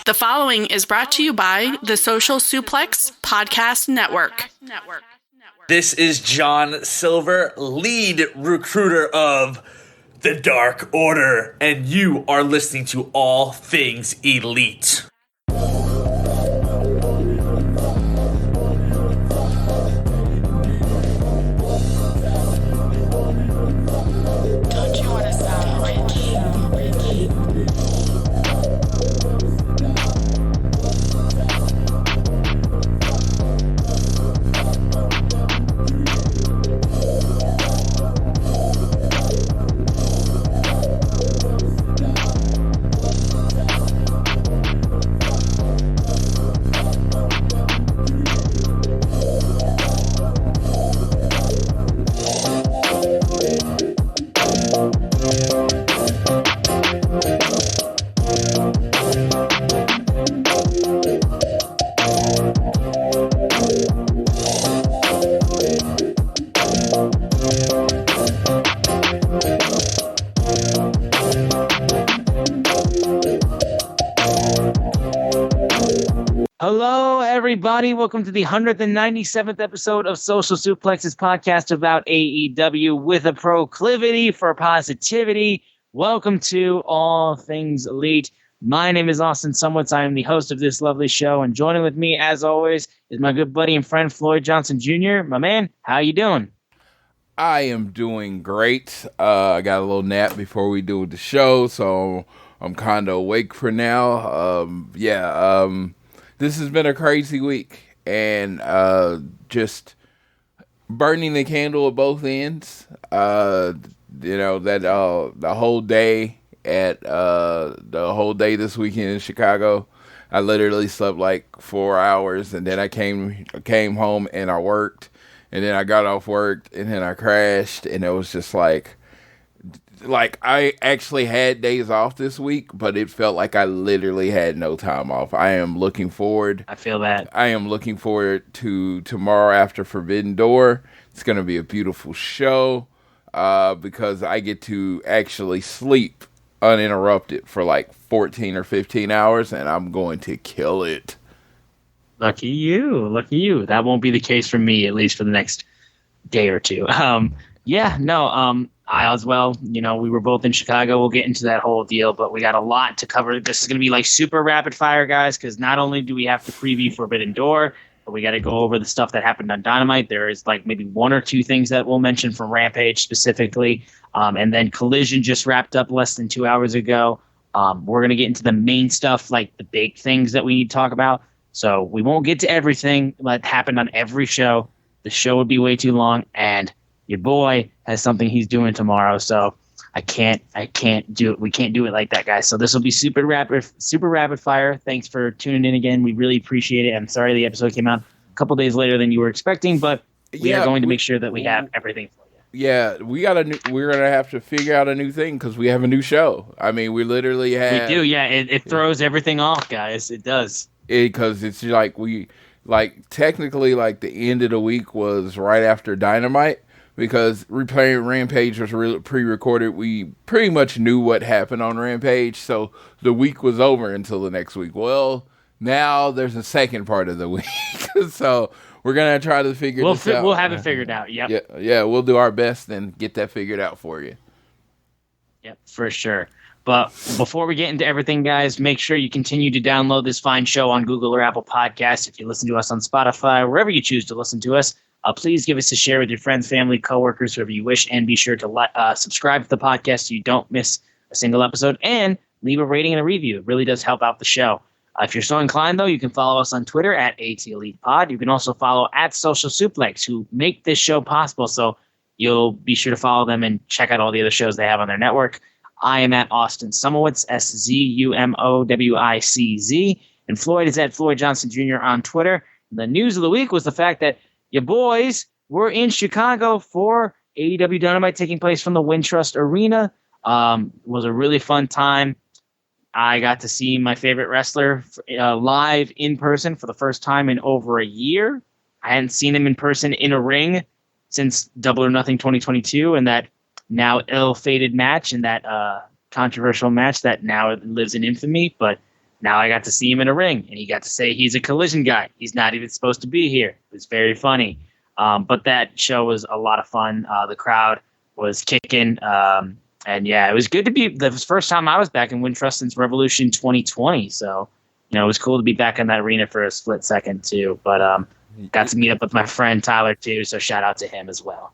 The following is brought to you by the Social Suplex Podcast Network. This is John Silver, lead recruiter of the Dark Order, and you are listening to All Things Elite. Hello, everybody. Welcome to the 197th episode of Social Suplex's podcast about AEW with a proclivity for positivity. Welcome to All Things Elite. My name is Austin Sumwitz. I am the host of this lovely show, and joining with me, as always, is my good buddy and friend Floyd Johnson Jr. My man, how you doing? I am doing great. I got a little nap before we do the show, so I'm kind of awake for now. This has been a crazy week, and just burning the candle at both ends. The whole day this weekend in Chicago, I literally slept like 4 hours, and then I came home and I worked, and then I got off work, and then I crashed, and it was just like I actually had days off this week, but it felt like I literally had no time off. I am looking forward. I feel that. I am looking forward to tomorrow after Forbidden Door. It's going to be a beautiful show because I get to actually sleep uninterrupted for like 14 or 15 hours, and I'm going to kill it. Lucky you. Lucky you. That won't be the case for me, at least for the next day or two. I as well, we were both in Chicago. We'll get into that whole deal, but we got a lot to cover. This is going to be like super rapid fire, guys, because not only do we have to preview Forbidden Door, but we got to go over the stuff that happened on Dynamite. There is like maybe one or two things that we'll mention from Rampage specifically. And then Collision just wrapped up less than 2 hours ago. We're going to get into the main stuff, like the big things that we need to talk about. So we won't get to everything that happened on every show. The show would be way too long, and your boy has something he's doing tomorrow, so I can't do it. We can't do it like that, guys. So this will be super rapid fire. Thanks for tuning in again. We really appreciate it. I'm sorry the episode came out a couple days later than you were expecting, but we are going to make sure that we have everything for you. Yeah, we're gonna have to figure out a new thing because we have a new show. I mean, we literally have. We do, yeah. It throws everything off, guys. It does. Because it's like technically like the end of the week was right after Dynamite. Because replaying Rampage was pre-recorded, we pretty much knew what happened on Rampage, so the week was over until the next week. Well, now there's a second part of the week, so we're gonna try to figure this out. We'll have it figured out. Yep. Yeah, we'll do our best and get that figured out for you. Yep, for sure. But before we get into everything, guys, make sure you continue to download this fine show on Google or Apple Podcasts. If you listen to us on Spotify, wherever you choose to listen to us. Please give us a share with your friends, family, coworkers, whoever you wish, and be sure to subscribe to the podcast so you don't miss a single episode, and leave a rating and a review. It really does help out the show. If you're so inclined, though, you can follow us on Twitter at ATElitePod. You can also follow at Social Suplex, who make this show possible, so you'll be sure to follow them and check out all the other shows they have on their network. I am at Austin Sumowitz, SZUMOWICZ, and Floyd is at Floyd Johnson Jr. on Twitter. The news of the week was the fact that your boys were in Chicago for AEW Dynamite taking place from the Wintrust Arena. It was a really fun time. I got to see my favorite wrestler live in person for the first time in over a year. I hadn't seen him in person in a ring since Double or Nothing 2022, and that now ill-fated match and that controversial match that now lives in infamy. But now I got to see him in a ring, and he got to say he's a Collision guy. He's not even supposed to be here. It was very funny. But that show was a lot of fun. The crowd was kicking. And yeah, it was good to be the first time I was back in Wintrust since Revolution 2020. So, it was cool to be back in that arena for a split second too. But got to meet up with my friend Tyler too. So shout out to him as well.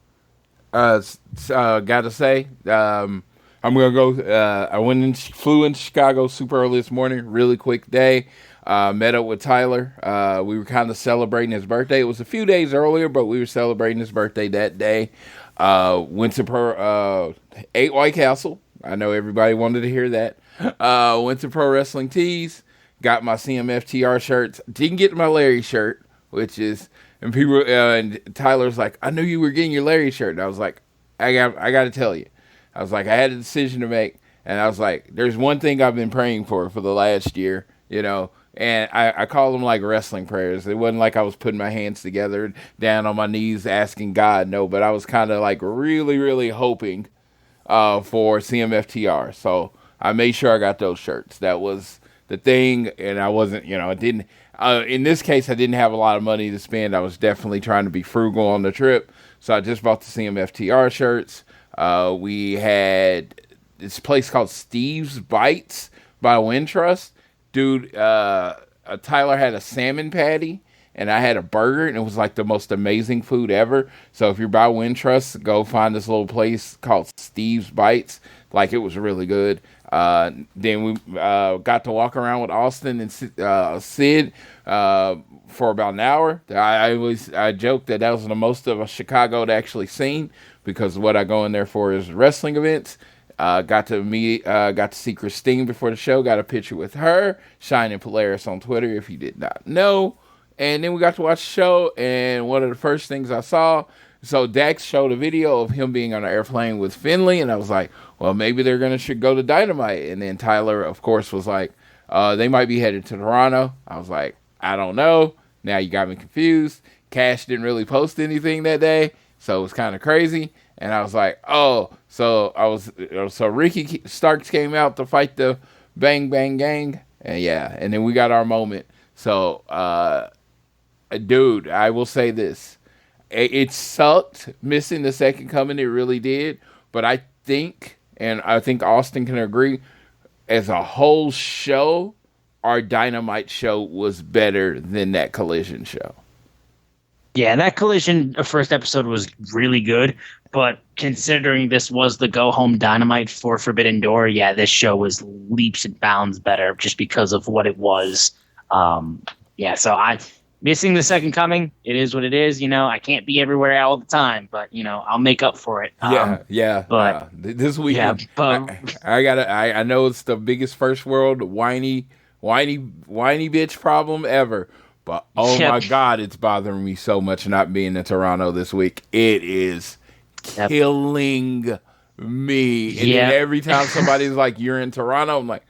Gotta say, I'm gonna go. I flew into Chicago super early this morning. Really quick day. Met up with Tyler. We were kind of celebrating his birthday. It was a few days earlier, but we were celebrating his birthday that day. Went to ate White Castle. I know everybody wanted to hear that. Went to Pro Wrestling Tees. Got my CMFTR shirts. Didn't get my Larry shirt, which is, and people, and Tyler's like, I knew you were getting your Larry shirt. And I was like, I got to tell you. I was like, I had a decision to make. And I was like, there's one thing I've been praying for the last year, and I call them like wrestling prayers. It wasn't like I was putting my hands together down on my knees asking God, no, but I was kind of like really, really hoping for CMFTR. So I made sure I got those shirts. That was the thing, and I wasn't, I didn't, in this case, I didn't have a lot of money to spend. I was definitely trying to be frugal on the trip. So I just bought the CMFTR shirts. We had this place called Steve's Bites by Wintrust. Dude, Tyler had a salmon patty, and I had a burger, and it was like the most amazing food ever. So if you're by Wintrust, go find this little place called Steve's Bites. Like, it was really good. Then we got to walk around with Austin and Sid for about an hour. I joked that was the most of Chicago I'd actually seen, because what I go in there for is wrestling events. Got to see Christine before the show. Got a picture with her. Shining Polaris on Twitter, if you did not know. And then we got to watch the show. And one of the first things I saw, so Dax showed a video of him being on an airplane with Finley, and I was like, well, maybe they're should go to Dynamite. And then Tyler, of course, was like, they might be headed to Toronto. I was like, I don't know. Now you got me confused. Cash didn't really post anything that day, so it was kind of crazy. And I was like, oh, so Ricky Starks came out to fight the Bang Bang Gang. And yeah, and then we got our moment. So, dude, I will say this. It sucked missing the second coming. It really did. But I think Austin can agree, as a whole show, our Dynamite show was better than that Collision show. Yeah, that Collision first episode was really good, but considering this was the go-home Dynamite for Forbidden Door, yeah, this show was leaps and bounds better just because of what it was. So I missing the second coming. It is what it is. I can't be everywhere all the time, but I'll make up for it. But this weekend, I know it's the biggest first world whiny bitch problem ever. But, my God, it's bothering me so much not being in Toronto this week. It is killing me. And then every time somebody's like, you're in Toronto, I'm like,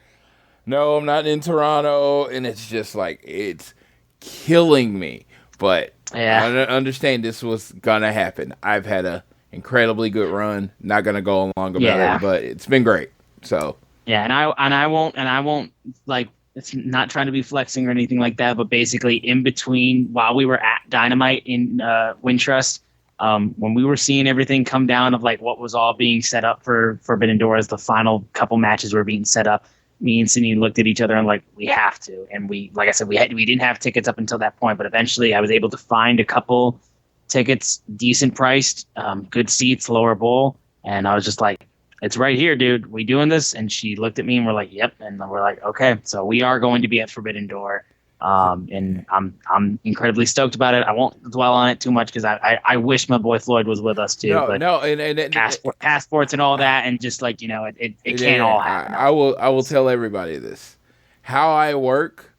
no, I'm not in Toronto. And it's just like, it's killing me. But I understand this was going to happen. I've had an incredibly good run. Not going to go along about it, but it's been great. So. Yeah, and I won't like, it's not trying to be flexing or anything like that, but basically in between, while we were at Dynamite in Wintrust, when we were seeing everything come down of like what was all being set up for Forbidden Door as the final couple matches were being set up, me and Sydney looked at each other and like, we have to. And we, like I said, we didn't have tickets up until that point, but eventually I was able to find a couple tickets, decent priced, good seats, lower bowl. And I was just like, it's right here, dude. We doing this? And she looked at me and we're like, yep. And we're like, okay. So we are going to be at Forbidden Door. And I'm incredibly stoked about it. I won't dwell on it too much because I wish my boy Floyd was with us too. And passports and all that, and just like it can't all happen. I will tell everybody this. How I work.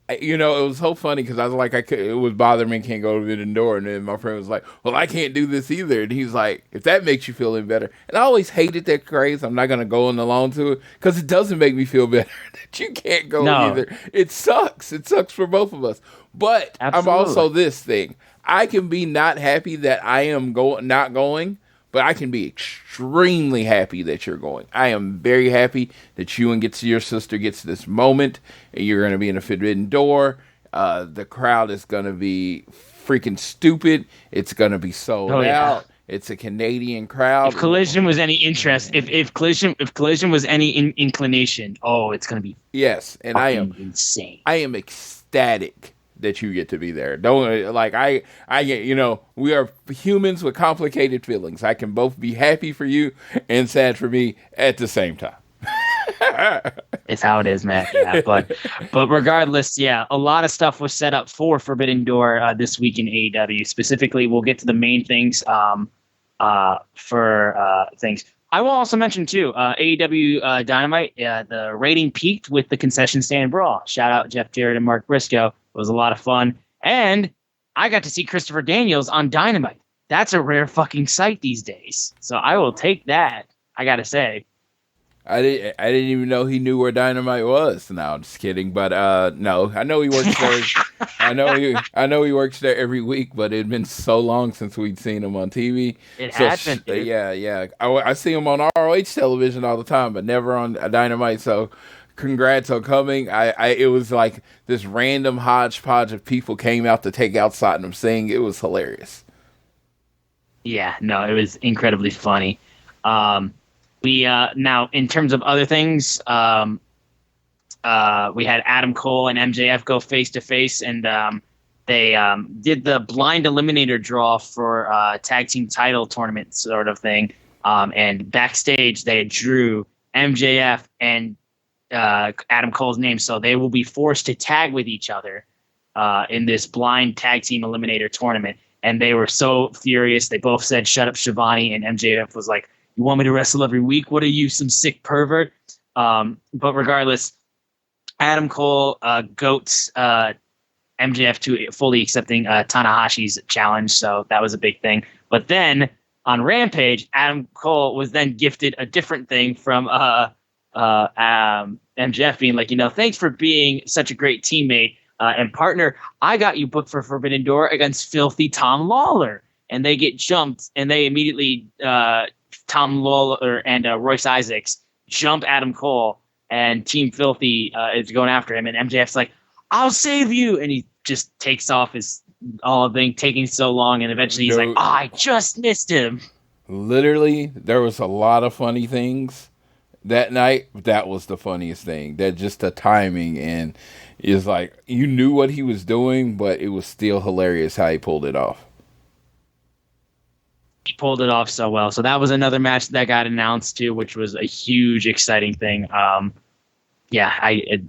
It was so funny because I was like, it was bothering me, can't go to the door. And then my friend was like, well, I can't do this either. And he's like, if that makes you feel any better. And I always hated that craze. I'm not going to go on along to it because it doesn't make me feel better that you can't go either. It sucks. It sucks for both of us. But I'm also this thing. I can be not happy that I am not going, but I can be extremely happy that you're going. I am very happy that you and your sister gets this moment, and you're going to be in a Forbidden Door. The crowd is going to be freaking stupid. It's going to be sold out. It's a Canadian crowd. If Collision was any interest, if Collision was any inclination, it's going to be and I am insane. I am ecstatic that you get to be there. Don't like I get, we are humans with complicated feelings. I can both be happy for you and sad for me at the same time. It's how it is, man. Yeah, but regardless, a lot of stuff was set up for Forbidden Door this week in AEW. Specifically, we'll get to the main things for things. I will also mention too, AEW Dynamite. The rating peaked with the concession stand brawl. Shout out Jeff Jarrett and Mark Briscoe. It was a lot of fun, and I got to see Christopher Daniels on Dynamite. That's a rare fucking sight these days. So I will take that. I gotta say. I didn't even know he knew where Dynamite was. No, I'm just kidding. But no, I know he works there. I know he works there every week. But it'd been so long since we'd seen him on TV. It has been. Dude. Yeah. I see him on ROH television all the time, but never on Dynamite. So, congrats on coming. It was like this random hodgepodge of people came out to take out Satnam Singh. It was hilarious. Yeah, no, it was incredibly funny. We now, in terms of other things, we had Adam Cole and MJF go face to face, and they did the blind eliminator draw for tag team title tournament sort of thing. And backstage, they drew MJF and Adam Cole's name, so they will be forced to tag with each other in this blind tag team eliminator tournament. And they were so furious. They both said, "Shut up, Shivani," and MJF was like, "You want me to wrestle every week? What are you, some sick pervert?" But regardless, Adam Cole goats MJF to fully accepting Tanahashi's challenge, so that was a big thing. But then on Rampage, Adam Cole was then gifted a different thing from MJF, being like, "Thanks for being such a great teammate and partner. I got you booked for Forbidden Door against filthy Tom Lawler." And they get jumped, and they immediately Tom Lawler and Royce Isaacs jump Adam Cole, and Team Filthy is going after him. And MJF's like, "I'll save you," and he just takes off his olive thing, taking so long, and eventually he's like, "I just missed him." Literally, there was a lot of funny things that night. That was the funniest thing. That just the timing, and is like you knew what he was doing, but it was still hilarious how he pulled it off. He pulled it off so well. So that was another match that got announced too, which was a huge, exciting thing. I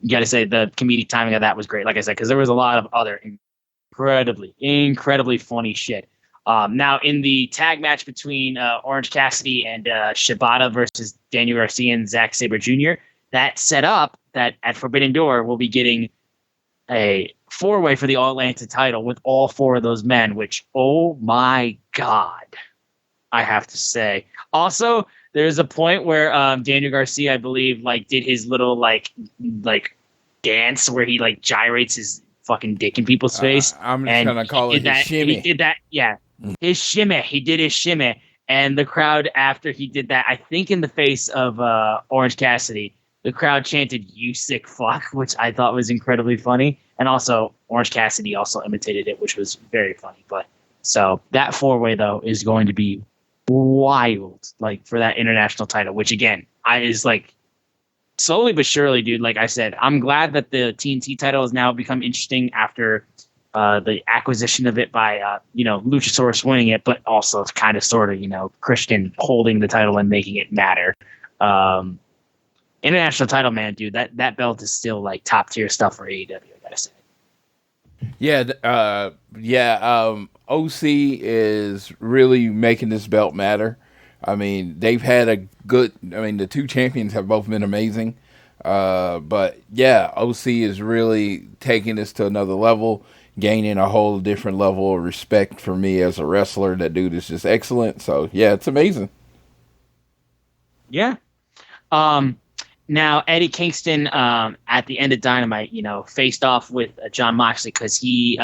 gotta say the comedic timing of that was great. Like I said, because there was a lot of other incredibly funny shit. Now in the tag match between Orange Cassidy and Shibata versus Daniel Garcia and Zack Sabre Jr., that set up that at Forbidden Door we'll be getting a 4-way for the All Atlantic title with all 4 of those men, which, oh my God, I have to say. Also, there's a point where Daniel Garcia, I believe, did his little like dance where he gyrates his fucking dick in people's face. I'm just gonna call it his shimmy. He did that, yeah. His shimmy. He did his shimmy, and the crowd after he did that, I think in the face of Orange Cassidy, the crowd chanted "You sick fuck," which I thought was incredibly funny, and also Orange Cassidy also imitated it, which was very funny. But so that 4-way though is going to be wild, for that international title, which again is slowly but surely, dude. Like I said, I'm glad that the TNT title has now become interesting after the acquisition of it by Luchasaurus winning it, but also kind of sort of Christian holding the title and making it matter. International title, man, dude, that belt is still top tier stuff for AEW, I gotta say. OC is really making this belt matter. I mean, they've had the 2 champions have both been amazing. But yeah, OC is really taking this to another level, gaining a whole different level of respect for me as a wrestler. That dude is just excellent. So yeah, it's amazing. Yeah. Now, Eddie Kingston, at the end of Dynamite, faced off with Jon Moxley because he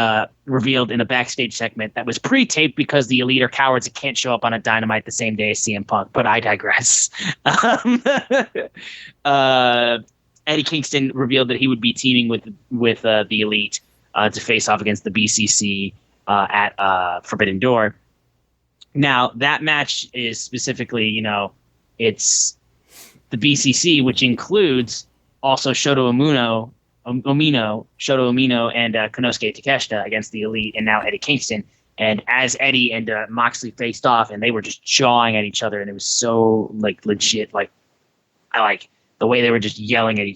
revealed in a backstage segment that was pre-taped because the Elite are cowards and can't show up on a Dynamite the same day as CM Punk. But I digress. Eddie Kingston revealed that he would be teaming with the Elite to face off against the BCC at Forbidden Door. Now, that match is specifically, it's the BCC, which includes also Shota Umino, and Konosuke Takeshita against the Elite, and now Eddie Kingston. And as Eddie and Moxley faced off, and they were just jawing at each other, and it was so legit. I like the way they were just yelling at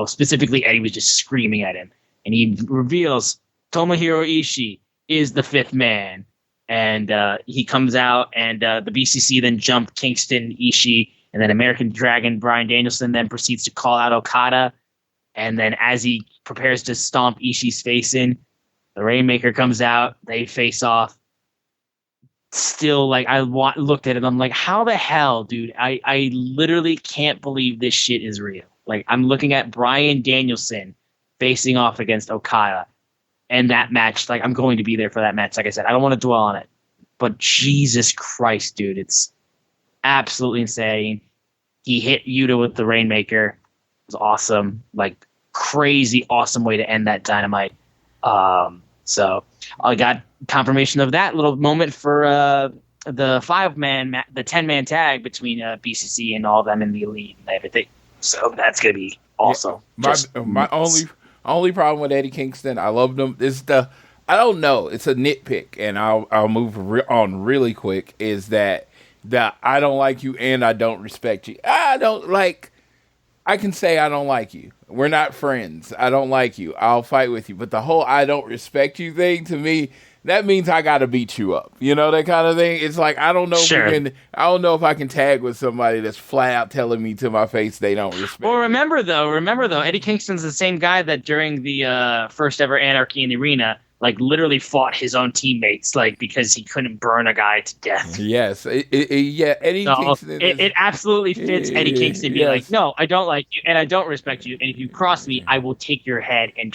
specifically Eddie was just screaming at him, and he reveals Tomohiro Ishii is the fifth man, and he comes out, and the BCC then jump Kingston, Ishii. And then American Dragon Bryan Danielson then proceeds to call out Okada. And then as he prepares to stomp Ishii's face in, the Rainmaker comes out. They face off. Still, I looked at it. I'm like, how the hell, dude? I literally can't believe this shit is real. I'm looking at Bryan Danielson facing off against Okada. And that match, I'm going to be there for that match. Like I said, I don't want to dwell on it. But Jesus Christ, dude, it's absolutely insane. He hit Yuta with the Rainmaker. It was awesome. Crazy awesome way to end that Dynamite. So I got confirmation of that little moment for the 10-man tag between BCC and all of them in the Elite and everything. So that's gonna be awesome. Yeah, my only problem with Eddie Kingston, I loved him. I don't know. It's a nitpick, and I'll move on really quick. Is that I don't like you and I don't respect you. I can say I don't like you. We're not friends. I don't like you. I'll fight with you. But the whole I don't respect you thing, to me, that means I got to beat you up. That kind of thing. It's I don't know I don't know if I can tag with somebody that's flat out telling me to my face they don't respect me. Well, remember though, Eddie Kingston's the same guy that during the first ever Anarchy in the Arena, literally fought his own teammates, because he couldn't burn a guy to death. Yes. Eddie Kingston. It absolutely fits Eddie Kingston being no, I don't like you and I don't respect you. And if you cross me, I will take your head and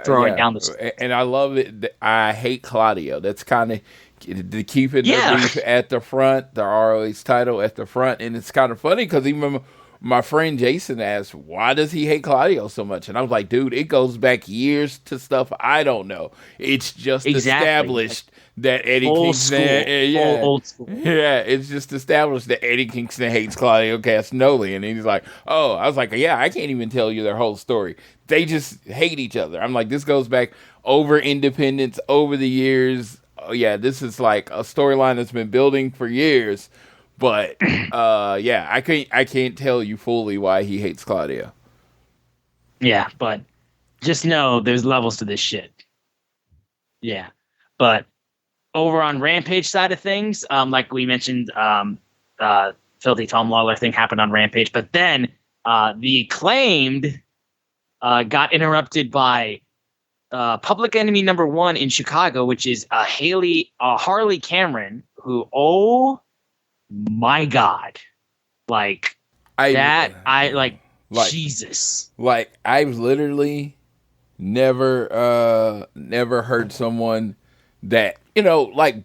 throw it down the stairs. And I love it. I hate Claudio. That's kind of to keep it at the front, the ROH title at the front. And it's kind of funny because even my friend Jason asked, why does he hate Claudio so much? And I was like, dude, it goes back years to stuff I don't know. It's just established that Eddie Kingston... Old school. Yeah, it's just established that Eddie Kingston hates Claudio Castagnoli. And he's like, oh, I was like, yeah, I can't even tell you their whole story. They just hate each other. I'm like, this goes back over independence, over the years. Oh, yeah, this is a storyline that's been building for years. But I can't tell you fully why he hates Claudio. Yeah, but just know there's levels to this shit. Yeah, but over on Rampage side of things, like we mentioned, Filthy Tom Lawler thing happened on Rampage, but then the Acclaimed got interrupted by Public Enemy number 1 in Chicago, which is Harley Cameron, who my God, Jesus. I've literally never heard someone that,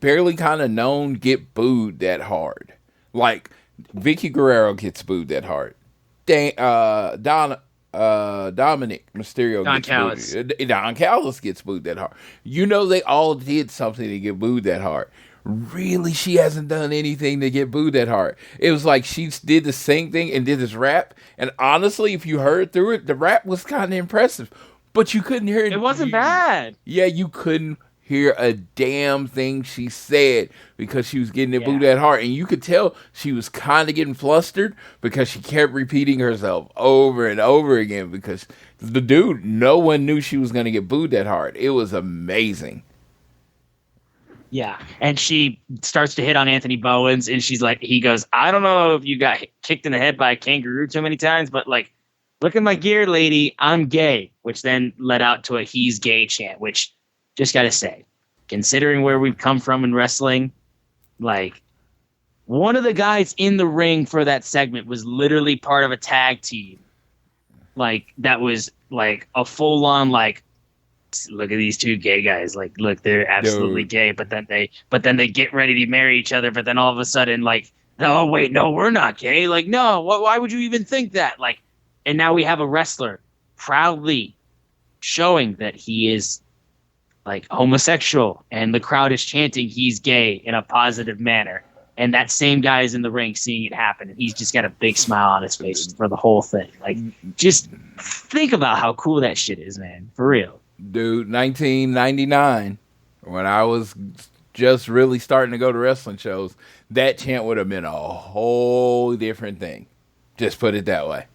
barely kind of known get booed that hard. Vicky Guerrero gets booed that hard. Dominic Mysterio gets booed. Don Callis gets booed that hard. They all did something to get booed that hard. Really, she hasn't done anything to get booed that hard. It was she did the same thing and did this rap. And honestly, if you heard through it, the rap was kind of impressive. But you couldn't hear it. It wasn't bad. Yeah, you couldn't hear a damn thing she said because she was getting it booed that hard. And you could tell she was kind of getting flustered because she kept repeating herself over and over again because no one knew she was going to get booed that hard. It was amazing. Yeah, and she starts to hit on Anthony Bowens, and he goes, I don't know if you got kicked in the head by a kangaroo too many times, but look at my gear, lady, I'm gay, which then led out to a he's gay chant, which, just gotta say, considering where we've come from in wrestling, one of the guys in the ring for that segment was literally part of a tag team like that was like a full on like, look at these two gay guys, like look, they're absolutely Dude. gay, but then they get ready to marry each other, but then all of a sudden like, oh wait, no, we're not gay, like no, why would you even think that, like, and now we have a wrestler proudly showing that he is like homosexual, and the crowd is chanting he's gay in a positive manner, and that same guy is in the ring seeing it happen, and he's just got a big smile on his face for the whole thing. Like, just think about how cool that shit is, man, for real. Dude, 1999, when I was just really starting to go to wrestling shows, that chant would have been a whole different thing. Just put it that way.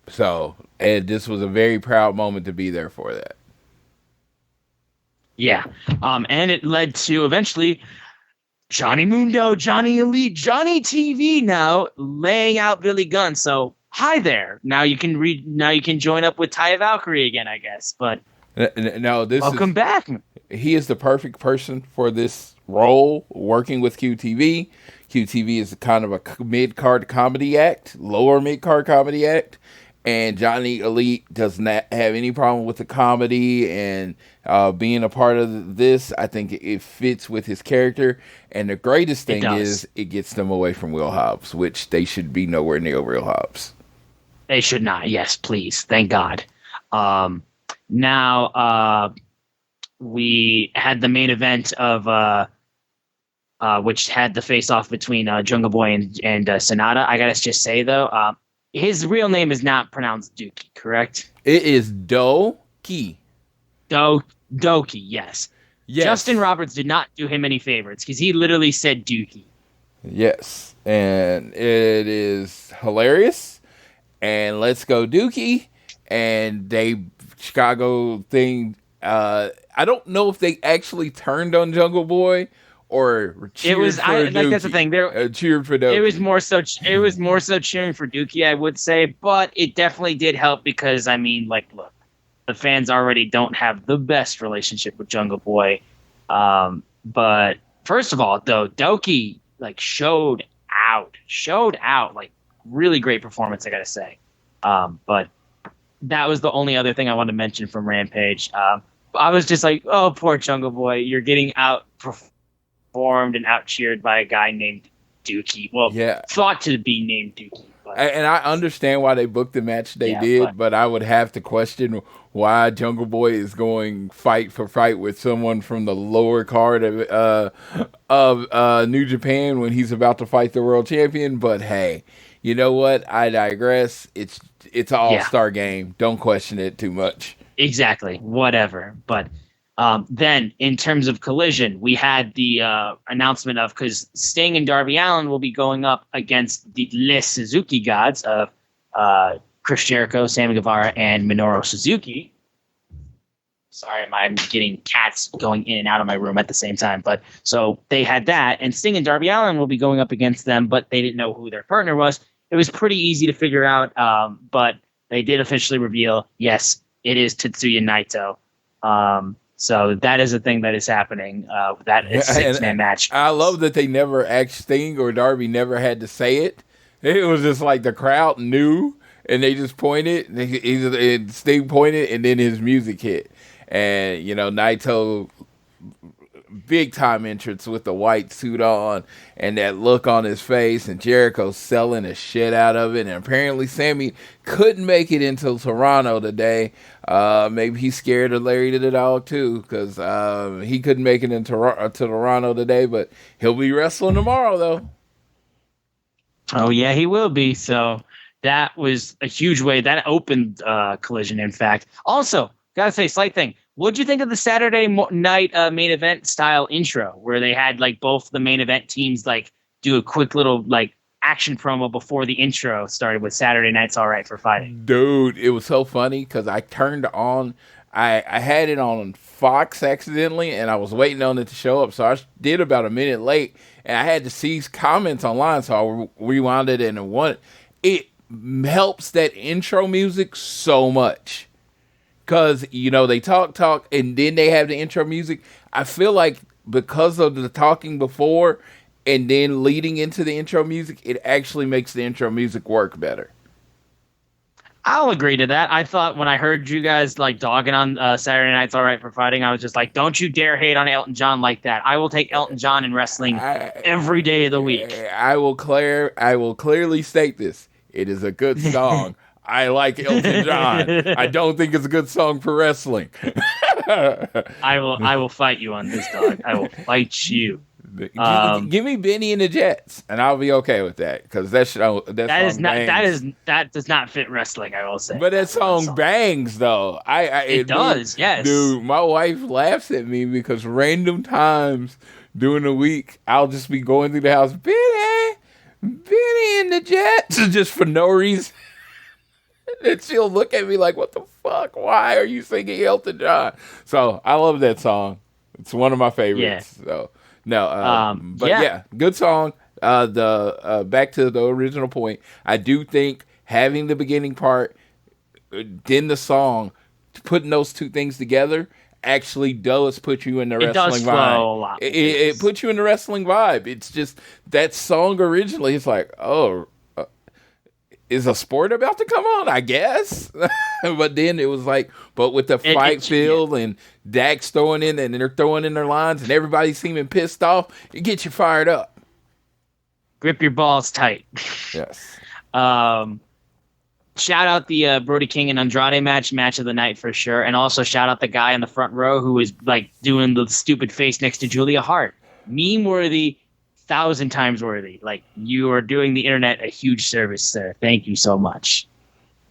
So, and this was a very proud moment to be there for that. Yeah. And it led to eventually Johnny Mundo, Johnny Elite, Johnny TV now laying out Billy Gunn. So hi there. Now you can join up with Taya Valkyrie again, I guess. But No, welcome back. He is the perfect person for this role, working with QTV. QTV is kind of a mid-card comedy act, lower mid-card comedy act. And Johnny Elite does not have any problem with the comedy and being a part of this. I think it fits with his character. And the greatest thing is it gets them away from Will Hobbs, which they should be nowhere near Will Hobbs. They should not. Yes, please. Thank God. Now we had the main event of which had the face-off between Jungle Boy and Sonata. I gotta just say though, his real name is not pronounced Dookie, correct? It is Doki. Doki, yes. Justin Roberts did not do him any favors because he literally said Dookie. Yes, and it is hilarious. And let's go Dookie. And they Chicago thing. I don't know if they actually turned on Jungle Boy or cheered for Dookie. Like that's the thing. Cheered for Dookie. It was more so cheering for Dookie, I would say, but it definitely did help because I mean, like, look, the fans already don't have the best relationship with Jungle Boy. But first of all, though, Doki like showed out, like really great performance, I gotta say. But that was the only other thing I wanted to mention from Rampage. I was just like, oh, poor Jungle Boy, you're getting out performed and out cheered by a guy named Dookie. Well, thought to be named Dookie. But, and I understand why they booked the match they did, but I would have to question why Jungle Boy is going fight for fight with someone from the lower card of New Japan when he's about to fight the world champion. But hey, you know what? I digress. It's an all-star game. Don't question it too much. Exactly. Whatever. But then, in terms of Collision, we had the announcement of, because Sting and Darby Allin will be going up against the Les Suzuki Gods of Chris Jericho, Sammy Guevara, and Minoru Suzuki. Sorry, I'm getting cats going in and out of my room at the same time. But so they had that, and Sting and Darby Allin will be going up against them, but they didn't know who their partner was. It was pretty easy to figure out, but they did officially reveal, yes, it is Tetsuya Naito. So that is a thing that is happening. That is a six-man match. I love that they never asked Sting or Darby never had to say it. It was just like the crowd knew, and they just pointed. And Sting pointed, and then his music hit. And, you know, Naito, big-time entrance with the white suit on and that look on his face, and Jericho selling the shit out of it. And apparently Sammy couldn't make it into Toronto today. Maybe he's scared of Larry the Dog too, because he couldn't make it into Toronto today, but he'll be wrestling tomorrow though. Oh yeah, he will be. So that was a huge way that opened Collision. In fact, also gotta say, slight thing. What'd you think of the Saturday night main event style intro, where they had like both the main event teams like do a quick little like action promo before the intro started with Saturday Night's All Right for Fighting? Dude, it was so funny because I turned on, I had it on Fox accidentally, and I was waiting on it to show up, so I did about a minute late, and I had to see comments online, so I rewound it, and it helps that intro music so much. Because, you know, they talk, and then they have the intro music. I feel like because of the talking before and then leading into the intro music, it actually makes the intro music work better. I'll agree to that. I thought when I heard you guys like dogging on Saturday Night's All Right for Fighting, I was just like, don't you dare hate on Elton John like that. I will take Elton John in wrestling every day of the week. I will clearly state this. It is a good song. I like Elton John. I don't think it's a good song for wrestling. I will fight you on this, dog. I will fight you. Give me Benny and the Jets, and I'll be okay with that because that does not fit wrestling. I will say, but that song bangs though. It does, yes, dude. My wife laughs at me because random times during the week I'll just be going through the house, Benny and the Jets, just for no reason. And she'll look at me like, "What the fuck? Why are you singing Elton John?" So I love that song. It's one of my favorites. Yeah. So. No, but yeah, good song. Back to the original point. I do think having the beginning part, then the song, putting those two things together actually does put you in the wrestling vibe. It puts you in the wrestling vibe. It's just that song originally. It's like, oh, is a sport about to come on? I guess. But then it was like, but with the fight feel and Dax throwing in and they're throwing in their lines and everybody seeming pissed off, it gets you fired up. Grip your balls tight. Yes. Shout out the Brody King and Andrade match of the night for sure. And also shout out the guy in the front row who was like doing the stupid face next to Julia Hart. Meme worthy, 1,000 times worthy. Like, you are doing the internet a huge service, sir. Thank you so much.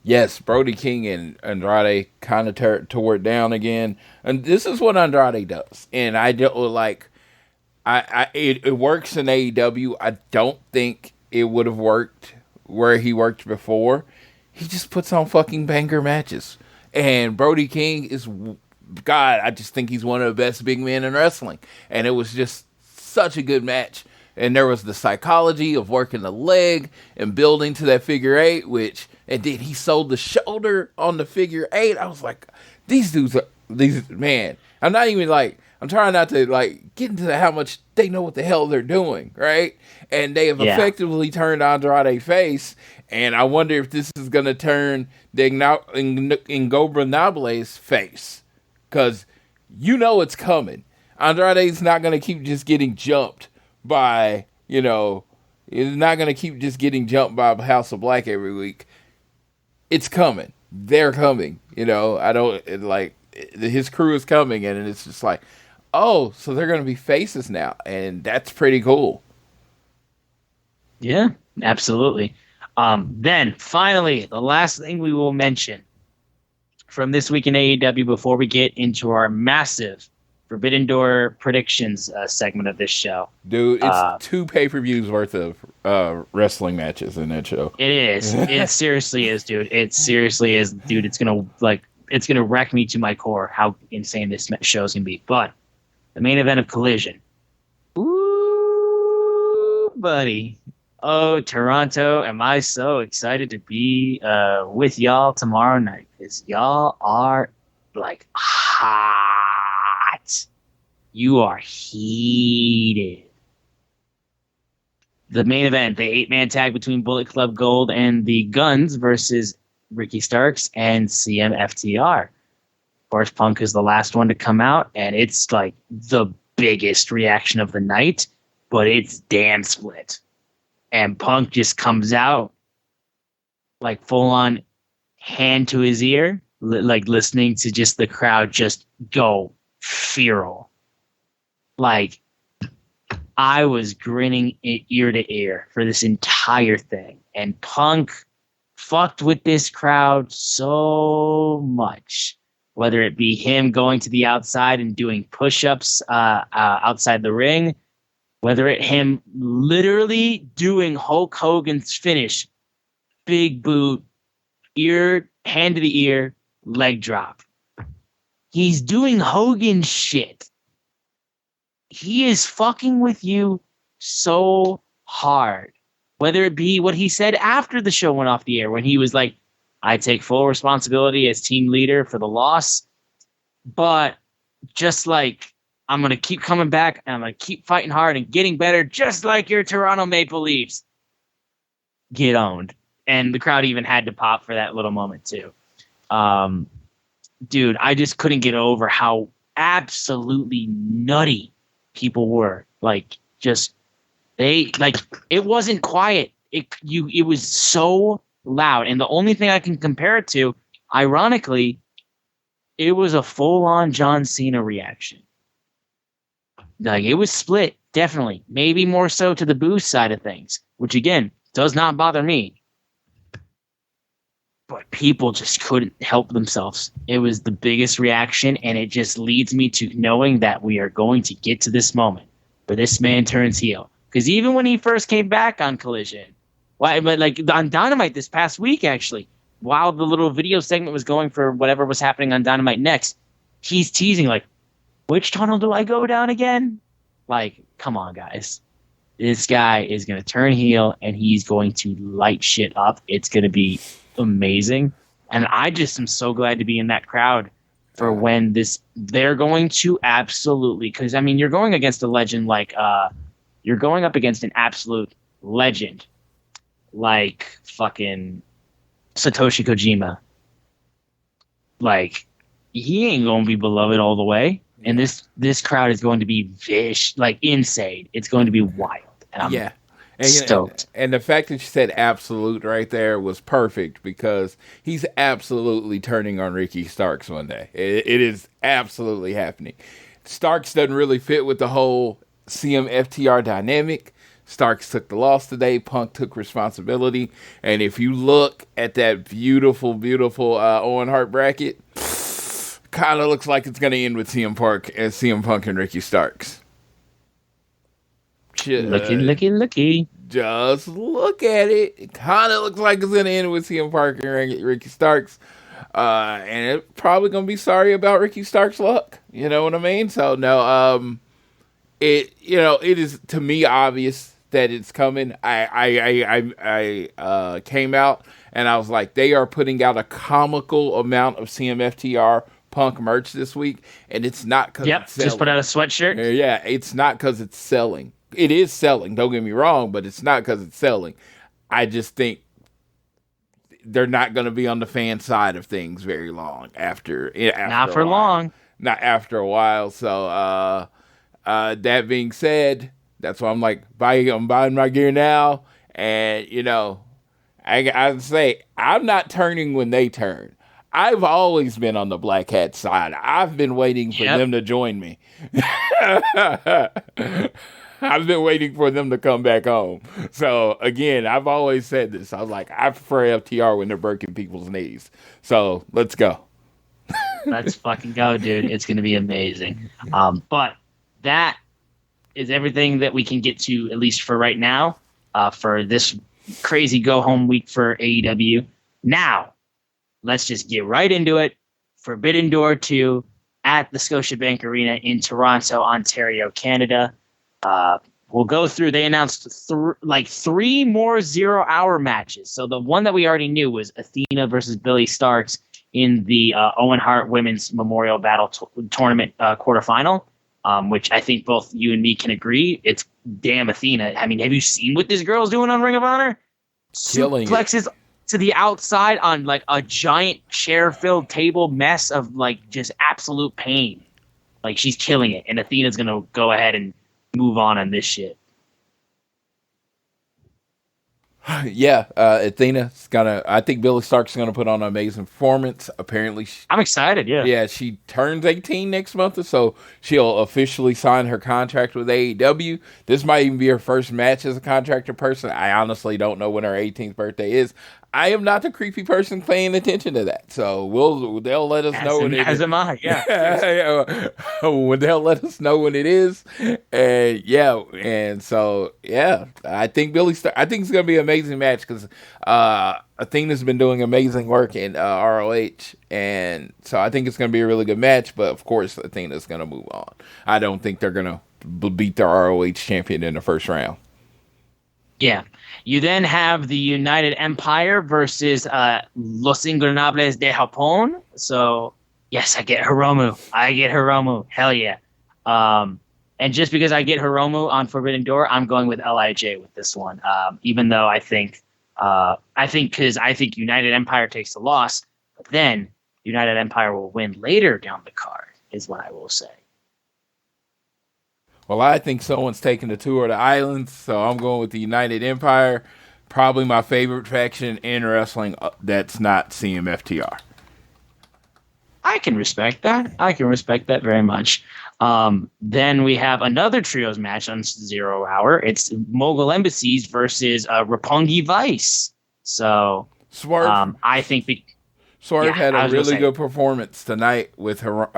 Yes, Brody King and Andrade kind of tore it down again, and this is what Andrade does. And I don't like, it works in AEW. I don't think it would have worked where he worked before. He just puts on fucking banger matches, and Brody King is, God, I just think he's one of the best big men in wrestling, and it was just such a good match. And there was the psychology of working the leg and building to that figure eight, and then he sold the shoulder on the figure eight. I was like, man, I'm trying not to like get into how much they know what the hell they're doing, right? And they have effectively turned Andrade face, and I wonder if this is going to turn the Ingobernable's face, because you know it's coming. Andrade's not going to keep just getting jumped by, he's not going to keep just getting jumped by House of Black every week. It's coming. They're coming. His crew is coming, and it's just like, oh, so they're going to be faces now, and that's pretty cool. Yeah, absolutely. Then, finally, the last thing we will mention from this week in AEW before we get into our massive Forbidden Door predictions segment of this show. Dude, it's 2 pay-per-views worth of wrestling matches in that show. It is. It seriously is, dude. It seriously is, dude. It's gonna wreck me to my core how insane this show's gonna be. But the main event of Collision. Ooh, buddy. Oh, Toronto, am I so excited to be with y'all tomorrow night, because y'all are like hot. You are heated. The main event, the 8-man tag between Bullet Club Gold and the Guns versus Ricky Starks and CMFTR. Of course, Punk is the last one to come out, and it's like the biggest reaction of the night, but it's damn split. And Punk just comes out like full on hand to his ear, like listening to just the crowd just go feral. Like, I was grinning ear to ear for this entire thing. And Punk fucked with this crowd so much. Whether it be him going to the outside and doing push-ups outside the ring, whether it him literally doing Hulk Hogan's finish, big boot, hand to the ear, leg drop. He's doing Hogan shit. He is fucking with you so hard. Whether it be what he said after the show went off the air, when he was like, I take full responsibility as team leader for the loss, but just like, I'm going to keep coming back and I'm going to keep fighting hard and getting better, just like your Toronto Maple Leafs. Get owned. And the crowd even had to pop for that little moment too. Dude, I just couldn't get over how absolutely nutty people were. Like, just it wasn't quiet. It was so loud. And the only thing I can compare it to, ironically, it was a full-on John Cena reaction. Like, it was split, definitely. Maybe more so to the boo side of things, which again does not bother me. But people just couldn't help themselves. It was the biggest reaction, and it just leads me to knowing that we are going to get to this moment where this man turns heel. Because even when he first came back on Collision, but like on Dynamite this past week, actually, while the little video segment was going for whatever was happening on Dynamite next, he's teasing like, which tunnel do I go down again? Like, come on, guys. This guy is going to turn heel, and he's going to light shit up. It's going to be amazing. And I just am so glad to be in that crowd for when they're going to absolutely, because, I mean, you're going against a legend like, you're going up against an absolute legend like fucking Satoshi Kojima. Like, he ain't going to be beloved all the way. And this crowd is going to be insane. It's going to be wild. And I'm stoked. And the fact that you said absolute right there was perfect because he's absolutely turning on Ricky Starks one day. It is absolutely happening. Starks doesn't really fit with the whole CM-FTR dynamic. Starks took the loss today. Punk took responsibility. And if you look at that beautiful, beautiful Owen Hart bracket, kind of looks like it's going to end with CM Punk and Ricky Starks. Looky. Just look at it. It kind of looks like it's going to end with CM Punk and Ricky Starks. And it's probably going to be sorry about Ricky Starks' luck. You know what I mean? So, no, it is to me obvious that it's coming. I came out and I was like, they are putting out a comical amount of CM-FTR Punk merch this week, and it's not because it's selling. Just put out a sweatshirt. Yeah, it's not because it's selling. It is selling, don't get me wrong, but it's not because it's selling. I just think they're not going to be on the fan side of things very long after not for long. Not after a while. So that being said, that's why I'm like, I'm buying my gear now, and I say I'm not turning when they turn. I've always been on the Black Hat side. I've been waiting for them to join me. I've been waiting for them to come back home. So, again, I've always said this. I was like, I prefer FTR when they're breaking people's knees. So, let's go. Let's fucking go, dude. It's going to be amazing. But that is everything that we can get to, at least for right now, for this crazy go-home week for AEW. Now, let's just get right into it. Forbidden Door 2 at the Scotiabank Arena in Toronto, Ontario, Canada. We'll go through. They announced three more 0-hour matches. So the one that we already knew was Athena versus Billy Starks in the Owen Hart Women's Memorial Battle Tournament quarterfinal, which I think both you and me can agree. It's damn Athena. I mean, have you seen what this girl's doing on Ring of Honor? Killing Suplexes to the outside on like a giant chair-filled table mess of like just absolute pain. Like, she's killing it, and Athena's gonna go ahead and move on this shit. Yeah, Athena's I think Billy Stark's gonna put on an amazing performance. Apparently, I'm excited. Yeah, she turns 18 next month, so she'll officially sign her contract with AEW. This might even be her first match as a contractor person. I honestly don't know when her 18th birthday is. I am not the creepy person paying attention to that, so they'll let us know when it is. As am I, yeah. They'll let us know when it is, and so I think I think it's gonna be an amazing match because Athena's been doing amazing work in ROH, and so I think it's gonna be a really good match. But of course, Athena's gonna move on. I don't think they're gonna beat the ROH champion in the first round. Yeah. You then have the United Empire versus Los Ingobernables de Japón. So, yes, I get Hiromu. Hell yeah. And just because I get Hiromu on Forbidden Door, I'm going with LIJ with this one. Even though I think I think United Empire takes the loss, but then United Empire will win later down the card, is what I will say. Well, I think someone's taking the tour of the islands, so I'm going with the United Empire. Probably my favorite faction in wrestling that's not CMFTR. I can respect that. Very much. Then we have another trios match on 0 Hour. It's Mogul Embassies versus Roppongi Vice. So, Swerve. I think Swerve had a really good performance tonight with her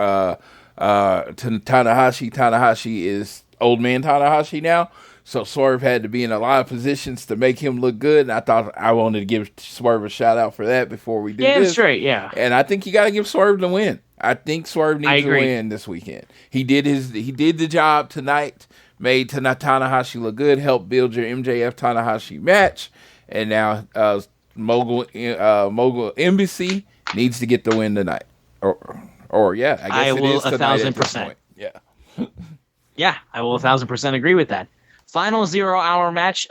Tanahashi. Tanahashi is old man Tanahashi now. So Swerve had to be in a lot of positions to make him look good, and I thought I wanted to give Swerve a shout out for that before we do this. Straight, yeah. And I think you got to give Swerve the win. I think Swerve needs to win this weekend. He did the job tonight, made Tanahashi look good, helped build your MJF Tanahashi match, and now Mogul Embassy needs to get the win tonight. Or yeah, I guess it is tonight 1,000%. Yeah. Yeah, I will 1,000% agree with that. Final 0 Hour match,